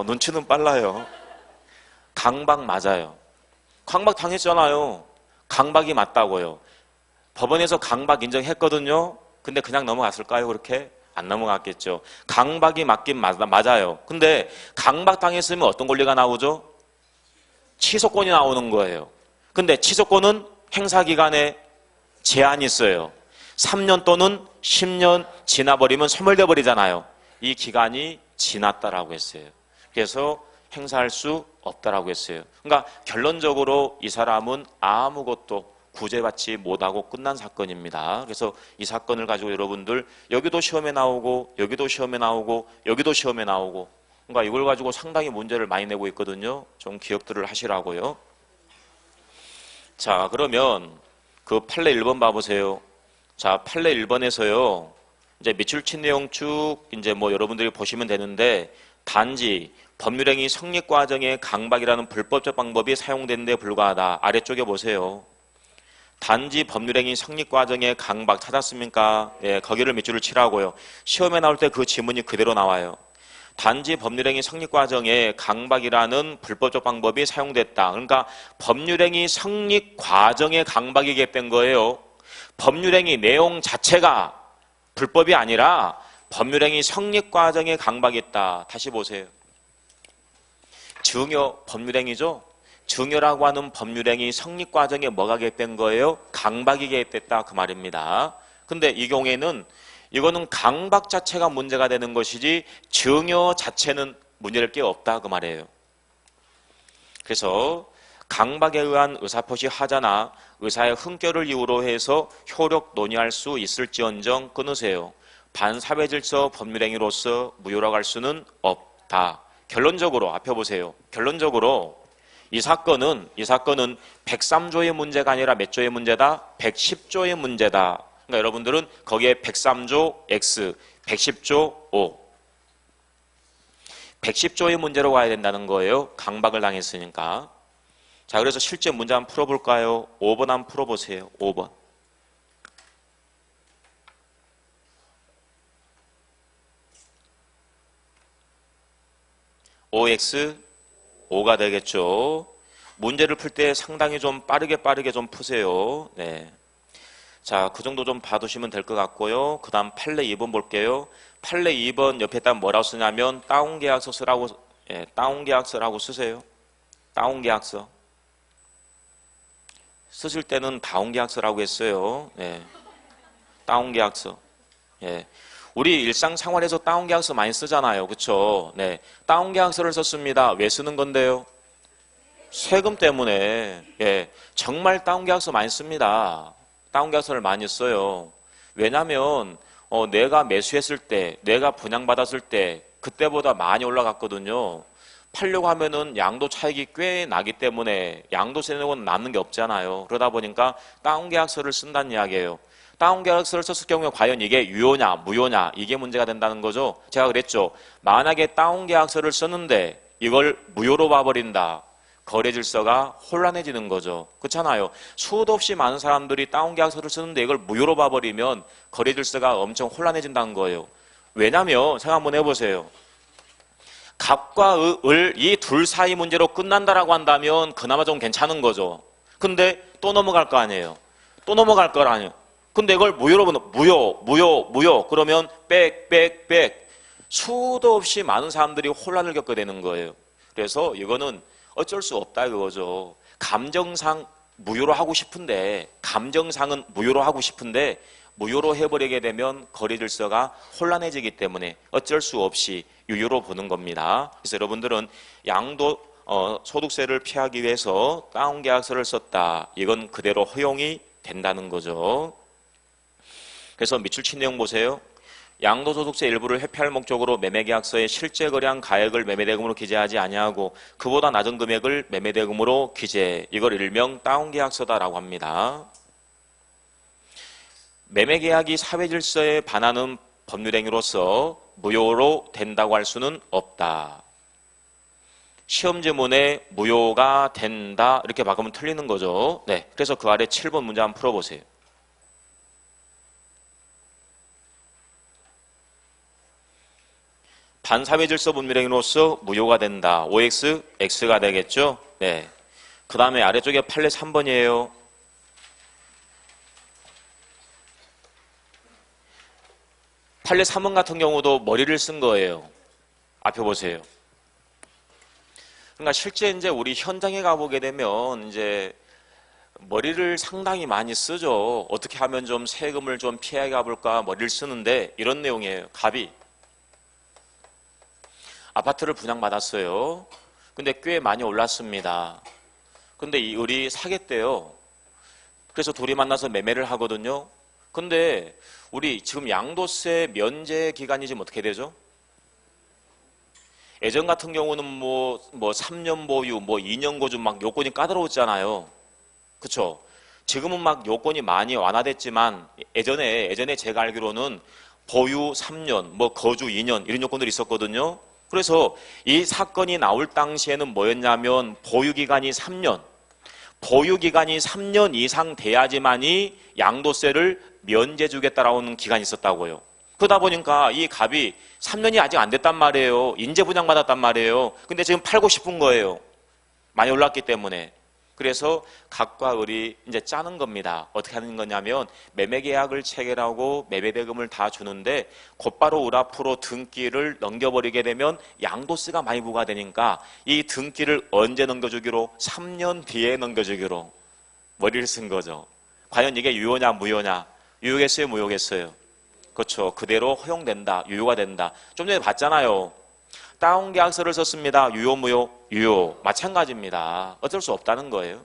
눈치는 빨라요. 강박 맞아요. 강박 당했잖아요. 강박이 맞다고요. 법원에서 강박 인정했거든요. 근데 그냥 넘어갔을까요? 그렇게? 안 넘어갔겠죠. 강박이 맞긴 맞아요. 근데 강박 당했으면 어떤 권리가 나오죠? 취소권이 나오는 거예요. 근데 취소권은 행사기간에 제한이 있어요. 3년 또는 10년 지나버리면 소멸돼 버리잖아요. 이 기간이 지났다라고 했어요. 그래서 행사할 수 없다라고 했어요. 그러니까 결론적으로 이 사람은 아무것도 구제받지 못하고 끝난 사건입니다. 그래서 이 사건을 가지고 여러분들 여기도 시험에 나오고 여기도 시험에 나오고 여기도 시험에 나오고 그러니까 이걸 가지고 상당히 문제를 많이 내고 있거든요. 좀 기억들을 하시라고요. 자, 그러면 그 판례 1번 봐보세요. 자, 판례 1번에서요. 이제 밑줄 친 내용 쭉 이제 뭐 여러분들이 보시면 되는데 단지 법률행위 성립 과정에 강박이라는 불법적 방법이 사용된 데 불과하다. 아래쪽에 보세요. 단지 법률행위 성립 과정에 강박 찾았습니까? 네, 거기를 밑줄을 치라고요. 시험에 나올 때 그 지문이 그대로 나와요. 단지 법률행위 성립 과정에 강박이라는 불법적 방법이 사용됐다. 그러니까 법률행위 성립 과정에 강박이 개입된 거예요. 법률행위 내용 자체가 불법이 아니라 법률행위 성립 과정에 강박이 있다. 다시 보세요. 증여 법률행위죠. 증여라고 하는 법률행위 성립 과정에 뭐가 개입된 거예요? 강박이 개입됐다 그 말입니다. 근데 이 경우에는 이거는 강박 자체가 문제가 되는 것이지 증여 자체는 문제될 게 없다 그 말이에요. 그래서 강박에 의한 의사표시 하자나 의사의 흥결을 이유로 해서 효력 논의할 수 있을지언정 끊으세요. 반사회질서 법률행위로서 무효라고 할 수는 없다. 결론적으로 앞에 보세요. 결론적으로 이 사건은 103조의 문제가 아니라 몇 조의 문제다? 110조의 문제다. 그러니까 여러분들은 거기에 103조 X, 110조 O 110조의 문제로 가야 된다는 거예요. 강박을 당했으니까. 자, 그래서 실제 문제 한번 풀어볼까요? 5번 한번 풀어보세요. 5번. OX, 5가 되겠죠. 문제를 풀 때 상당히 좀 빠르게 좀 푸세요. 네. 자, 그 정도 좀 봐두시면 될 것 같고요. 그 다음 판례 2번 볼게요. 판례 2번 옆에다 뭐라고 쓰냐면 다운계약서 쓰라고, 다운계약서라고 쓰세요. 다운계약서. 쓰실 때는 다운계약서라고 했어요. 네. 다운계약서. 예. 우리 일상생활에서 다운계약서 많이 쓰잖아요. 그쵸? 네. 다운계약서를 썼습니다. 왜 쓰는 건데요? 세금 때문에. 예. 정말 다운계약서 많이 씁니다. 다운계약서를 많이 써요. 왜냐면 내가 매수했을 때, 내가 분양받았을 때 그때보다 많이 올라갔거든요. 팔려고 하면은 양도 차익이 꽤 나기 때문에 양도세 내고는 남는 게 없잖아요. 그러다 보니까 다운계약서를 쓴다는 이야기예요. 다운계약서를 썼을 경우에 과연 이게 유효냐 무효냐 이게 문제가 된다는 거죠. 제가 그랬죠. 만약에 다운계약서를 썼는데 이걸 무효로 봐버린다. 거래 질서가 혼란해지는 거죠. 그렇잖아요. 수도 없이 많은 사람들이 다운계약서를 쓰는데 이걸 무효로 봐버리면 거래 질서가 엄청 혼란해진다는 거예요. 왜냐면 생각 한번 해보세요. 갑과 을 이 둘 사이 문제로 끝난다라고 한다면 그나마 좀 괜찮은 거죠. 근데 또 넘어갈 거 아니에요. 또 넘어갈 거 아니에요. 근데 이걸 무효로 보는 무효 그러면 백 수도 없이 많은 사람들이 혼란을 겪게 되는 거예요. 그래서 이거는 어쩔 수 없다 이거죠. 감정상 무효로 하고 싶은데 감정상은 무효로 하고 싶은데 무효로 해버리게 되면 거래 질서가 혼란해지기 때문에 어쩔 수 없이 유효로 보는 겁니다. 그래서 여러분들은 양도 소득세를 피하기 위해서 다운계약서를 썼다. 이건 그대로 허용이 된다는 거죠. 그래서 밑줄 친 내용 보세요. 양도소득세 일부를 회피할 목적으로 매매계약서에 실제 거래한 가액을 매매대금으로 기재하지 아니하고 그보다 낮은 금액을 매매대금으로 기재. 이걸 일명 다운계약서다라고 합니다. 매매계약이 사회질서에 반하는 법률행위로서 무효로 된다고 할 수는 없다. 시험지문에 무효가 된다 이렇게 바꾸면 틀리는 거죠. 네, 그래서 그 아래 7번 문제 한번 풀어보세요. 반사회질서 법률행위로서 무효가 된다. OX, X가 되겠죠. 네. 그 다음에 아래쪽에 판례 3번이에요. 판례 3번 같은 경우도 머리를 쓴 거예요. 앞에 보세요. 그러니까 실제 이제 우리 현장에 가보게 되면 이제 머리를 상당히 많이 쓰죠. 어떻게 하면 좀 세금을 좀 피해 가볼까 머리를 쓰는데 이런 내용이에요. 갑이 아파트를 분양받았어요. 근데 꽤 많이 올랐습니다. 근데 이 을이 사겠대요. 그래서 둘이 만나서 매매를 하거든요. 근데 우리 지금 양도세 면제 기간이 지금 어떻게 되죠? 예전 같은 경우는 뭐 3년 보유, 2년 거주 막 요건이 까다로웠잖아요. 그쵸? 지금은 막 요건이 많이 완화됐지만 예전에 제가 알기로는 보유 3년, 거주 2년 이런 요건들이 있었거든요. 그래서 이 사건이 나올 당시에는 뭐였냐면 보유기간이 3년, 보유기간이 3년 이상 돼야지만이 양도세를 면제 주겠다라는 기간이 있었다고요. 그러다 보니까 이 갑이 3년이 아직 안 됐단 말이에요. 인재 분양받았단 말이에요. 근데 지금 팔고 싶은 거예요. 많이 올랐기 때문에. 그래서 갑과 을이 이제 짜는 겁니다. 어떻게 하는 거냐면 매매 계약을 체결하고 매매 대금을 다 주는데 곧바로 을 앞으로 등기를 넘겨버리게 되면 양도세가 많이 부과되니까 이 등기를 언제 넘겨주기로? 3년 뒤에 넘겨주기로 머리를 쓴 거죠. 과연 이게 유효냐 무효냐? 유효겠어요 무효겠어요? 그렇죠. 그대로 허용된다. 유효가 된다. 좀 전에 봤잖아요. 다운 계약서를 썼습니다. 유효 무효? 유효. 마찬가지입니다. 어쩔 수 없다는 거예요.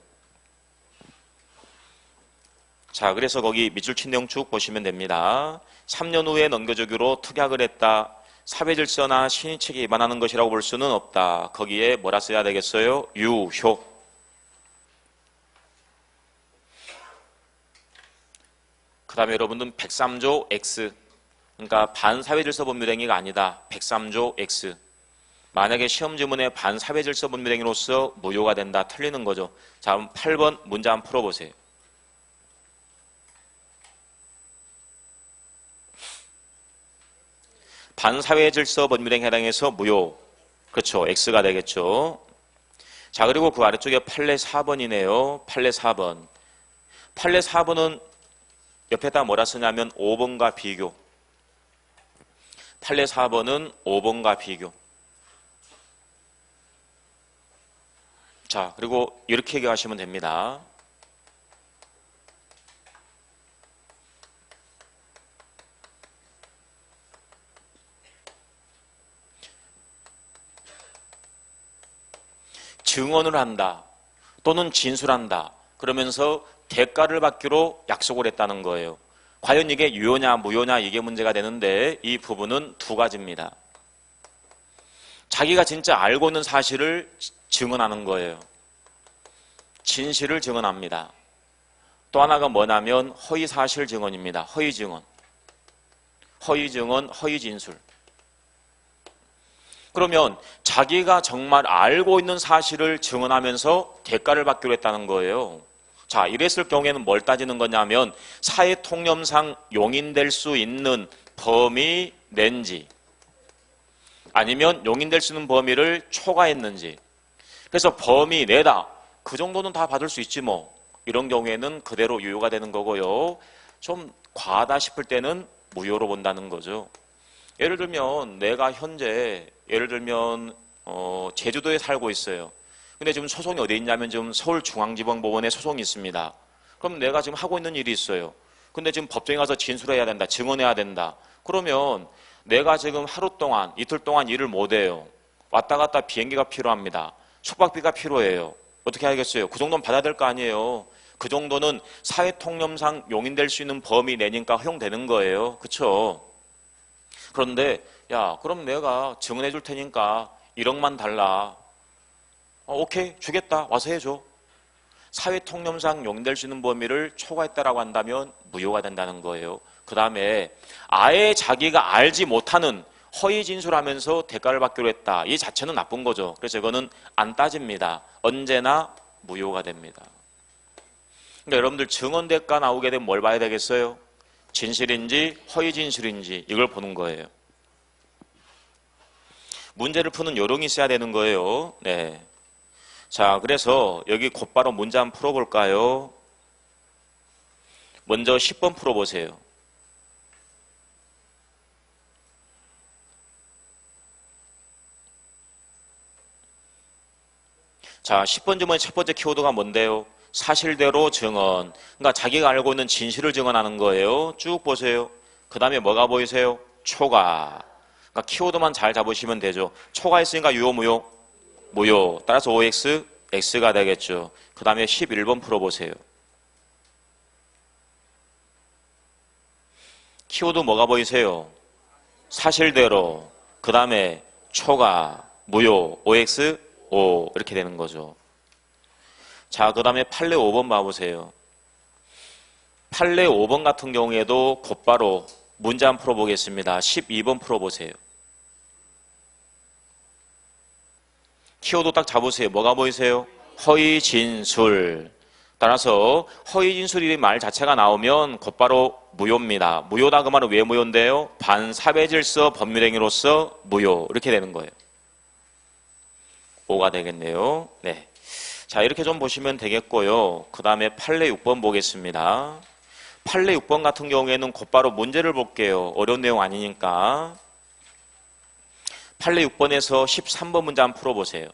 자, 그래서 거기 밑줄 친 내용 쭉 보시면 됩니다. 3년 후에 넘겨주기로 특약을 했다. 사회질서나 신의책에 위반하는 것이라고 볼 수는 없다. 거기에 뭐라 써야 되겠어요? 유효. 그 다음에 여러분들은 103조 X. 그러니까 반사회질서법률행위가 아니다. 103조 X. 만약에 시험 지문에 반사회질서법률행위로서 무효가 된다. 틀리는 거죠. 자, 그럼 8번 문제 한번 풀어보세요. 반사회질서법률행위에 해당해서 무효. 그렇죠. X가 되겠죠. 자, 그리고 그 아래쪽에 판례 4번이네요. 판례 4번. 판례 4번은 옆에다 뭐라 쓰냐면 5번과 비교. 판례 4번은 5번과 비교. 자, 그리고 이렇게 얘기하시면 됩니다. 증언을 한다. 또는 진술한다. 그러면서 대가를 받기로 약속을 했다는 거예요. 과연 이게 유효냐 무효냐 이게 문제가 되는데 이 부분은 두 가지입니다. 자기가 진짜 알고 있는 사실을 증언하는 거예요. 진실을 증언합니다. 또 하나가 뭐냐면 허위사실 증언입니다. 허위증언. 허위증언, 허위진술. 그러면 자기가 정말 알고 있는 사실을 증언하면서 대가를 받기로 했다는 거예요. 자, 이랬을 경우에는 뭘 따지는 거냐면 사회통념상 용인될 수 있는 범위 낸지 아니면 용인될 수 있는 범위를 초과했는지. 그래서 범위 내다. 그 정도는 다 받을 수 있지 뭐. 이런 경우에는 그대로 유효가 되는 거고요. 좀 과하다 싶을 때는 무효로 본다는 거죠. 예를 들면 내가 현재 제주도에 살고 있어요. 근데 지금 소송이 어디에 있냐면 지금 서울중앙지방법원에 소송이 있습니다. 그럼 내가 지금 하고 있는 일이 있어요. 근데 지금 법정에 가서 진술해야 된다. 증언해야 된다. 그러면 내가 지금 하루 동안, 이틀 동안 일을 못 해요. 왔다 갔다 비행기가 필요합니다. 숙박비가 필요해요. 어떻게 하겠어요? 그 정도는 받아야 될 거 아니에요. 그 정도는 사회통념상 용인될 수 있는 범위 내니까 허용되는 거예요. 그렇죠? 그런데 야, 그럼 내가 증언해 줄 테니까 1억만 달라. 오케이, 주겠다. 와서 해줘. 사회통념상 용인될 수 있는 범위를 초과했다라고 한다면 무효가 된다는 거예요. 그 다음에 아예 자기가 알지 못하는 허위 진술하면서 대가를 받기로 했다. 이 자체는 나쁜 거죠. 그래서 이거는 안 따집니다. 언제나 무효가 됩니다. 그러니까 여러분들 증언 대가 나오게 되면 뭘 봐야 되겠어요? 진실인지 허위 진술인지 이걸 보는 거예요. 문제를 푸는 요령이 있어야 되는 거예요. 네. 자, 그래서 여기 곧바로 문제 한번 풀어볼까요? 먼저 10번 풀어보세요. 자, 10번 질문의 첫 번째 키워드가 뭔데요? 사실대로 증언. 그러니까 자기가 알고 있는 진실을 증언하는 거예요. 쭉 보세요. 그 다음에 뭐가 보이세요? 초과. 그러니까 키워드만 잘 잡으시면 되죠. 초과했으니까 유효 무효? 무효. 따라서 OX, X가 되겠죠. 그 다음에 11번 풀어보세요. 키워드 뭐가 보이세요? 사실대로. 그 다음에 초가, 무효, OX, O 이렇게 되는 거죠. 자, 그 다음에 판례 5번 봐보세요. 판례 5번 같은 경우에도 곧바로 문제 한번 풀어보겠습니다. 12번 풀어보세요. 키워드 딱 잡으세요. 뭐가 보이세요? 허위 진술. 따라서 허위 진술이 말 자체가 나오면 곧바로 무효입니다. 무효다 그 말은 왜 무효인데요? 반사회질서 법률행위로서 무효 이렇게 되는 거예요. 5가 되겠네요. 네. 자, 이렇게 좀 보시면 되겠고요. 그 다음에 판례 6번 보겠습니다. 판례 6번 같은 경우에는 곧바로 문제를 볼게요. 어려운 내용 아니니까. 판례 6번에서 13번 문제 한번 풀어보세요.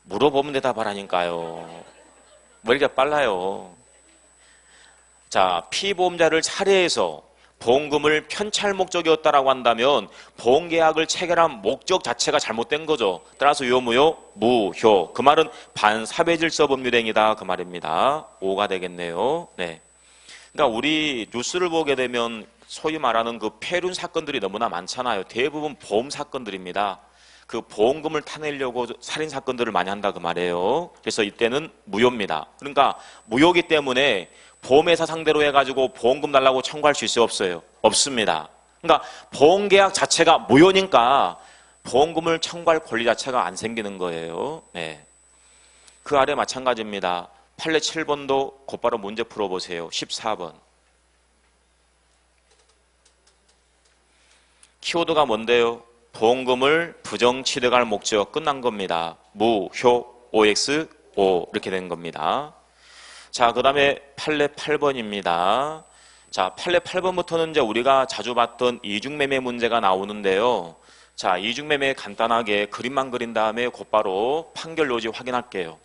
물어보면 대답하라니까요. 왜 이렇게 빨라요? 자, 피보험자를 차례해서 보험금을 편취할 목적이었다라고 한다면 보험계약을 체결한 목적 자체가 잘못된 거죠. 따라서 유효무효 무효. 그 말은 반사회질서 법률행위다 그 말입니다. 5가 되겠네요. 네. 그러니까 우리 뉴스를 보게 되면 소위 말하는 그 폐륜 사건들이 너무나 많잖아요. 대부분 보험 사건들입니다. 그 보험금을 타내려고 살인 사건들을 많이 한다 그 말이에요. 그래서 이때는 무효입니다. 그러니까 무효기 때문에 보험회사 상대로 해가지고 보험금 달라고 청구할 수 있어요? 없어요? 없습니다. 그러니까 보험계약 자체가 무효니까 보험금을 청구할 권리 자체가 안 생기는 거예요. 네. 그 아래 마찬가지입니다. 판례 7번도 곧바로 문제 풀어보세요. 14번. 키워드가 뭔데요? 보험금을 부정취득할 목적 끝난 겁니다. 무효, OX, O 이렇게 된 겁니다. 자, 그 다음에 판례 8번입니다. 자, 판례 8번부터는 이제 우리가 자주 봤던 이중매매 문제가 나오는데요. 자, 이중매매 간단하게 그림만 그린 다음에 곧바로 판결 요지 확인할게요.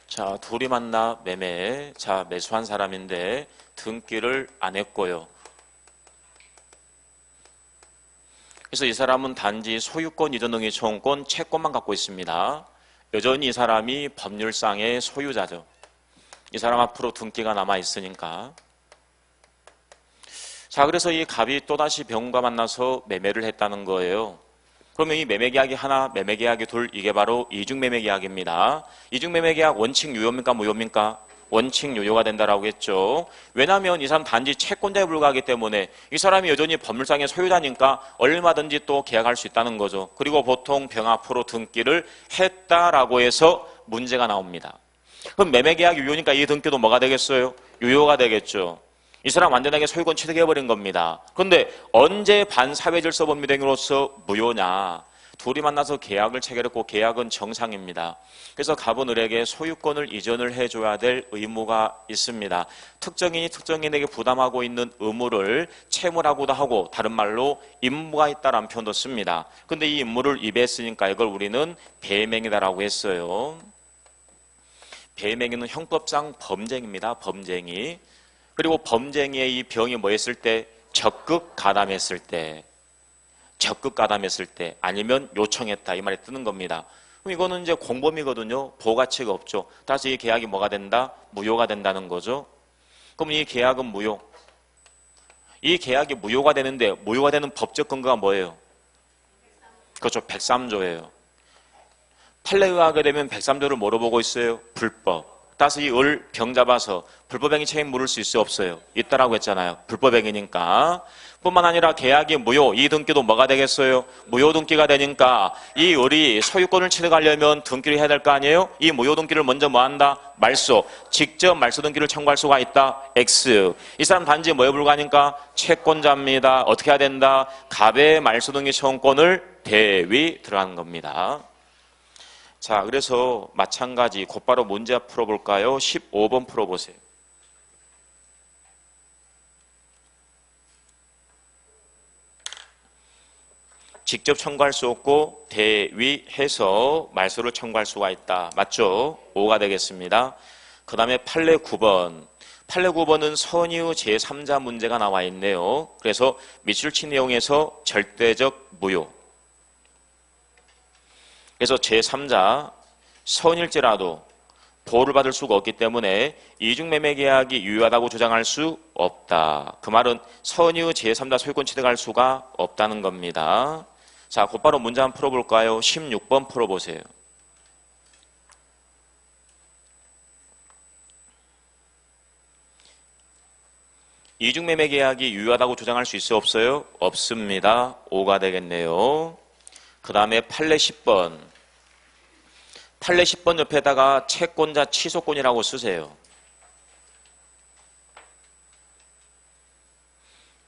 자, 둘이 만나 매매. 자, 매수한 사람인데 등기를 안 했고요. 그래서 이 사람은 단지 소유권 이전 등기 청구권, 채권만 갖고 있습니다. 여전히 이 사람이 법률상의 소유자죠. 이 사람 앞으로 등기가 남아 있으니까. 자, 그래서 이 갑이 또다시 병과 만나서 매매를 했다는 거예요. 그러면 이 매매계약이 하나, 매매계약이 둘, 이게 바로 이중매매계약입니다. 이중매매계약 원칙 유효입니까? 무효입니까? 원칙 유효가 된다라고 했죠. 왜냐하면 이 사람 단지 채권자에 불과하기 때문에 이 사람이 여전히 법률상의 소유자니까 얼마든지 또 계약할 수 있다는 거죠. 그리고 보통 병 앞으로 등기를 했다라고 해서 문제가 나옵니다. 그럼 매매계약 유효니까 이 등기도 뭐가 되겠어요? 유효가 되겠죠. 이 사람 완전하게 소유권 취득해버린 겁니다. 그런데 언제 반사회질서 법률행위로서 무효냐? 둘이 만나서 계약을 체결했고 계약은 정상입니다. 그래서 갑은 을에게 소유권을 이전을 해줘야 될 의무가 있습니다. 특정인이 특정인에게 부담하고 있는 의무를 채무라고도 하고 다른 말로 임무가 있다라는 표현도 씁니다. 그런데 이 임무를 위배했으니까 이걸 우리는 배행이다라고 했어요. 배행은 형법상 범죄입니다. 범죄행위. 그리고 범죄행위의 이 병이 뭐 했을 때? 적극 가담했을 때. 적극 가담했을 때 아니면 요청했다 이 말이 뜨는 겁니다. 그럼 이거는 이제 공범이거든요. 보호가치가 없죠. 따라서 이 계약이 뭐가 된다? 무효가 된다는 거죠. 그럼 이 계약은 무효. 이 계약이 무효가 되는데 무효가 되는 법적 근거가 뭐예요? 그렇죠. 103조예요. 판례에 의하게 되면 103조를 뭐로 보고 있어요? 불법. 따라서 이 을 병 잡아서 불법행위 책임 물을 수 있어요? 없어요? 있다라고 했잖아요. 불법행위니까. 뿐만 아니라 계약이 무효, 이 등기도 뭐가 되겠어요? 무효 등기가 되니까 이 을이 소유권을 취득하려면 등기를 해야 될 거 아니에요? 이 무효 등기를 먼저 뭐 한다? 말소. 직접 말소 등기를 청구할 수가 있다. X. 이 사람 단지 뭐에 불과하니까? 채권자입니다. 어떻게 해야 된다? 갑의 말소 등기 청구권을 대위 들어가는 겁니다. 자, 그래서 마찬가지 곧바로 문제 풀어볼까요? 15번 풀어보세요. 직접 청구할 수 없고 대위해서 말소를 청구할 수가 있다. 맞죠? 5가 되겠습니다. 그 다음에 판례 9번. 판례 9번은 선의의 제3자 문제가 나와 있네요. 그래서 밑줄 내용에서 절대적 무효. 그래서 제3자 선일지라도 보호를 받을 수가 없기 때문에 이중매매계약이 유효하다고 주장할 수 없다. 그 말은 선의의 제3자 소유권 취득할 수가 없다는 겁니다. 자, 곧바로 문제 한번 풀어볼까요? 16번 풀어보세요. 이중매매계약이 유효하다고 주장할 수 있어요? 없어요? 없습니다. 5가 되겠네요. 그 다음에 판례 10번. 판례 10번 옆에다가 채권자 취소권이라고 쓰세요.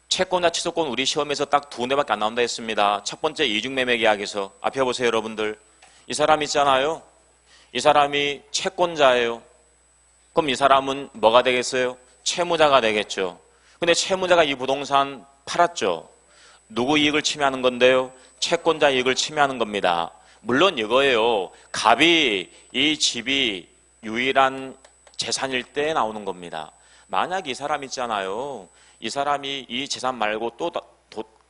채권자 취소권 우리 시험에서 딱 두 군데밖에 안 나온다 했습니다. 첫 번째 이중매매계약에서 앞에 보세요 여러분들. 이 사람 있잖아요. 이 사람이 채권자예요. 그럼 이 사람은 뭐가 되겠어요? 채무자가 되겠죠. 근데 채무자가 이 부동산 팔았죠. 누구 이익을 침해하는 건데요? 채권자 이익을 침해하는 겁니다. 물론 이거예요. 갑이 이 집이 유일한 재산일 때 나오는 겁니다. 만약 이 사람 있잖아요. 이 사람이 이 재산 말고 또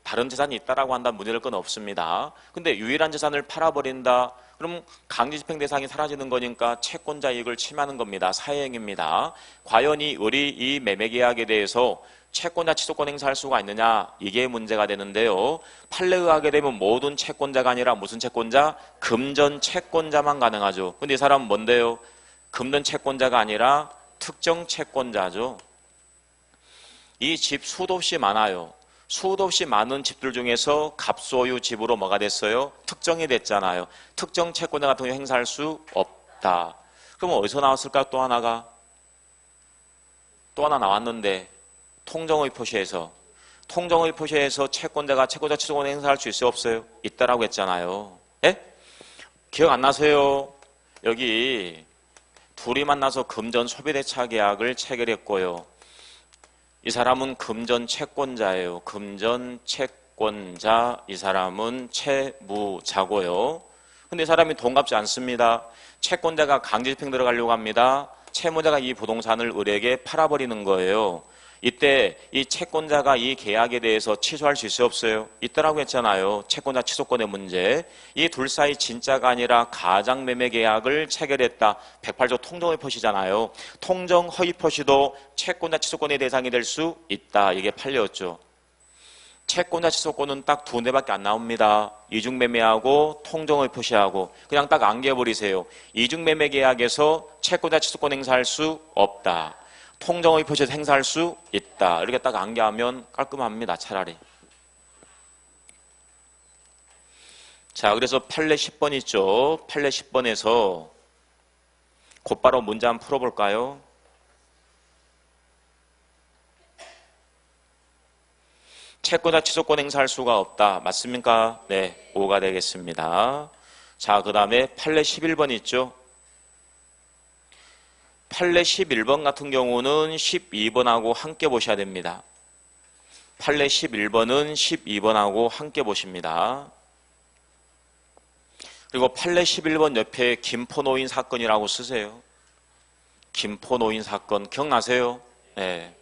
다른 재산이 있다라고 한다면 문제될 건 없습니다. 근데 유일한 재산을 팔아버린다. 그럼 강제집행 대상이 사라지는 거니까 채권자 이익을 침해하는 겁니다. 사회행위입니다. 과연 우리 이 매매계약에 대해서 채권자 취소권 행사할 수가 있느냐 이게 문제가 되는데요. 판례에 의하게 되면 모든 채권자가 아니라 무슨 채권자? 금전 채권자만 가능하죠. 근데 이 사람은 뭔데요? 금전 채권자가 아니라 특정 채권자죠. 이 집 수도 없이 많아요. 수도 없이 많은 집들 중에서 갑소유 집으로 뭐가 됐어요? 특정이 됐잖아요. 특정 채권자 같은 경우 행사할 수 없다. 그럼 어디서 나왔을까? 또 하나 나왔는데 통정의 표시에서 채권자가 채권자 취소권을 행사할 수 있어요? 없어요? 있다라고 했잖아요. 예? 기억 안 나세요? 여기 둘이 만나서 금전 소비대차 계약을 체결했고요. 이 사람은 금전 채권자예요. 금전 채권자, 이 사람은 채무자고요. 근데 이 사람이 돈 갚지 않습니다. 채권자가 강제집행 들어가려고 합니다. 채무자가 이 부동산을 을에게 팔아버리는 거예요. 이때 이 채권자가 이 계약에 대해서 취소할 수 있어요? 없어요? 있다라고 했잖아요. 채권자 취소권의 문제. 이 둘 사이 진짜가 아니라 가장 매매 계약을 체결했다. 108조 통정의 표시잖아요. 통정 허위 표시도 채권자 취소권의 대상이 될 수 있다. 이게 판례였죠. 채권자 취소권은 딱 두 군데밖에 안 나옵니다. 이중매매하고 통정의 표시하고 그냥 딱 안겨버리세요. 이중매매 계약에서 채권자 취소권 행사할 수 없다. 통정의 표시에서 행사할 수 있다. 이렇게 딱 안겨하면 깔끔합니다. 차라리. 자, 그래서 판례 10번 있죠. 판례 10번에서 곧바로 문제 한번 풀어볼까요? 채권자 취소권 행사할 수가 없다. 맞습니까? 네, 5가 되겠습니다. 자, 그 다음에 판례 11번 있죠. 판례 11번 같은 경우는 12번하고 함께 보셔야 됩니다. 판례 11번은 12번하고 함께 보십니다. 그리고 판례 11번 옆에 김포노인 사건이라고 쓰세요. 김포노인 사건 기억나세요? 네.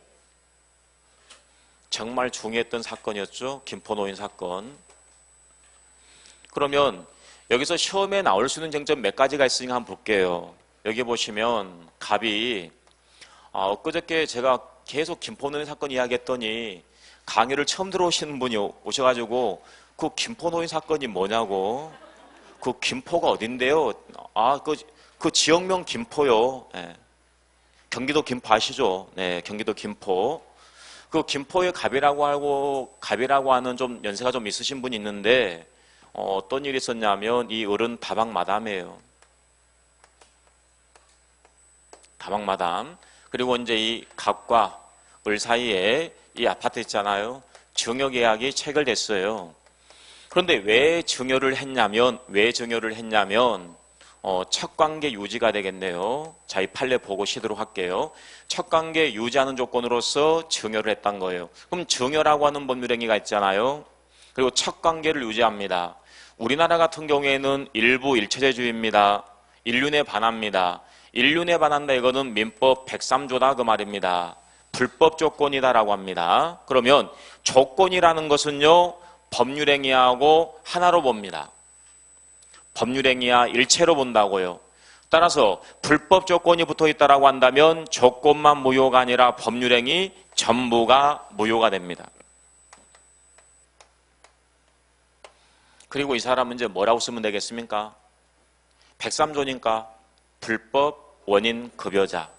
정말 중요했던 사건이었죠. 김포노인 사건. 그러면 여기서 시험에 나올 수 있는 쟁점 몇 가지가 있으니까 한번 볼게요. 여기 보시면 갑이 엊그저께 제가 계속 김포노인 사건 이야기했더니 강의를 처음 들어오시는 분이 오셔가지고 그 김포노인 사건이 뭐냐고. 그 김포가 어딘데요? 그 지역명 김포요. 네. 경기도 김포 아시죠? 네, 경기도 김포. 그 김포의 갑이라고 하는 좀 연세가 좀 있으신 분이 있는데 어떤 일이 있었냐면 이 어른 다방마담이에요. 다방마담. 그리고 이제 이 갑과 을 사이에 이 아파트 있잖아요. 증여 계약이 체결됐어요. 그런데 왜 증여를 했냐면 첫 관계 유지가 되겠네요. 자, 이 판례 보고 쉬도록 할게요. 첫 관계 유지하는 조건으로서 증여를 했던 거예요. 그럼 증여라고 하는 법률행위가 있잖아요. 그리고 첫 관계를 유지합니다. 우리나라 같은 경우에는 일부 일체제주의입니다. 인륜에 반합니다. 인륜에 반한다 이거는 민법 103조다 그 말입니다. 불법 조건이다라고 합니다. 그러면 조건이라는 것은요 법률행위하고 하나로 봅니다. 법률행위와 일체로 본다고요. 따라서 불법 조건이 붙어 있다라고 한다면 조건만 무효가 아니라 법률행위 전부가 무효가 됩니다. 그리고 이 사람은 이제 뭐라고 쓰면 되겠습니까? 103조니까 불법 원인 급여자.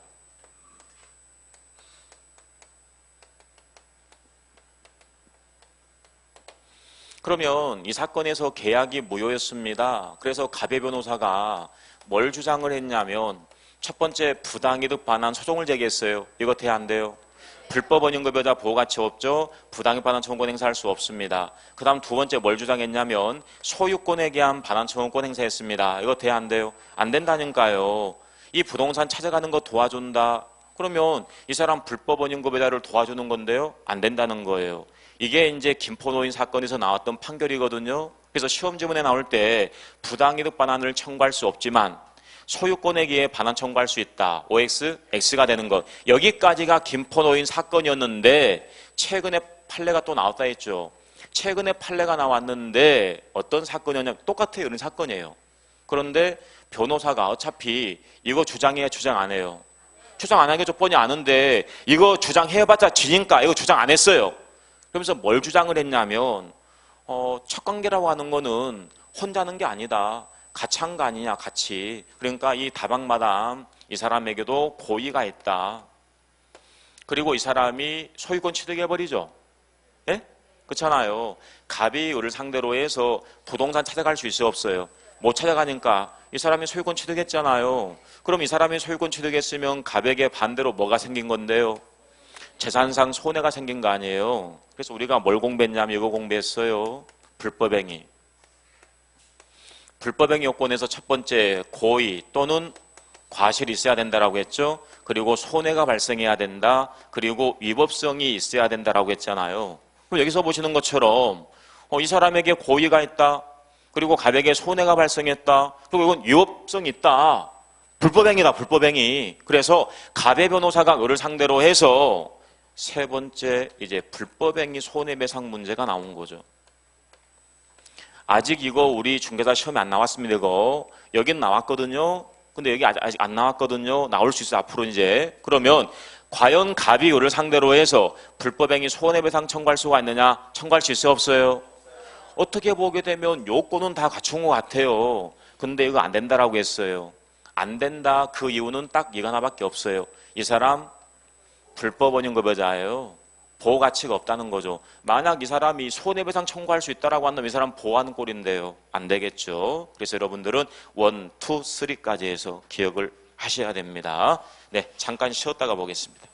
그러면 이 사건에서 계약이 무효였습니다. 그래서 가배 변호사가 뭘 주장을 했냐면 첫 번째 부당이득 반환 소송을 제기했어요. 이거 돼 안 돼요? 불법 원인급여자 보호가치 없죠. 부당이득 반환 청구권 행사할 수 없습니다. 그 다음 두 번째 뭘 주장했냐면 소유권에 대한 반환 청구권 행사했습니다. 이거 돼 안 돼요? 안 된다니까요. 이 부동산 찾아가는 거 도와준다. 그러면 이 사람 불법 원인급여자를 도와주는 건데요. 안 된다는 거예요. 이게 이제 김포노인 사건에서 나왔던 판결이거든요. 그래서 시험 지문에 나올 때 부당이득 반환을 청구할 수 없지만 소유권에 의해 반환 청구할 수 있다. OX, X가 되는 것. 여기까지가 김포노인 사건이었는데 최근에 판례가 또 나왔다 했죠. 최근에 판례가 나왔는데 어떤 사건이었냐면 똑같아요. 이런 사건이에요. 그런데 변호사가 어차피 이거 주장해야 주장 안 해요. 주장 안 하는 게 뻔히 아는데 이거 주장해봤자 지니까 이거 주장 안 했어요. 그러면서 뭘 주장을 했냐면 첫 관계라고 하는 거는 혼자 하는 게 아니다. 같이 한 거 아니냐, 같이. 그러니까 이 다방마담 이 사람에게도 고의가 있다. 그리고 이 사람이 소유권 취득해버리죠. 예? 그렇잖아요. 갑이 을을 상대로 해서 부동산 찾아갈 수 있어요, 없어요? 못 찾아가니까 이 사람이 소유권 취득했잖아요. 그럼 이 사람이 소유권 취득했으면 갑에게 반대로 뭐가 생긴 건데요? 재산상 손해가 생긴 거 아니에요. 그래서 우리가 뭘 공부했냐면 이거 공부했어요. 불법행위. 불법행위 요건에서 첫 번째 고의 또는 과실이 있어야 된다라고 했죠. 그리고 손해가 발생해야 된다. 그리고 위법성이 있어야 된다라고 했잖아요. 그럼 여기서 보시는 것처럼 이 사람에게 고의가 있다. 그리고 갑에게 손해가 발생했다. 그리고 이건 위법성이 있다. 불법행위다, 불법행위. 그래서 갑의 변호사가 을을 상대로 해서 세 번째 이제 불법행위 손해배상 문제가 나온 거죠. 아직 이거 우리 중개사 시험에 안 나왔습니다. 이거 여긴 나왔거든요. 근데 여기 아직 안 나왔거든요. 나올 수 있어요. 앞으로 이제. 그러면 과연 갑이 을을 상대로 해서 불법행위 손해배상 청구할 수가 있느냐? 청구할 수 있어요? 없어요? 어떻게 보게 되면 요건은 다 갖춘 것 같아요. 근데 이거 안 된다라고 했어요. 안 된다. 그 이유는 딱 이거 하나밖에 없어요. 이 사람 불법 원인급여자예요. 보호 가치가 없다는 거죠. 만약 이 사람이 손해배상 청구할 수 있다라고 한다면 이 사람 보호하는 꼴인데요. 안 되겠죠. 그래서 여러분들은 1, 2, 3까지 해서 기억을 하셔야 됩니다. 네, 잠깐 쉬었다가 보겠습니다.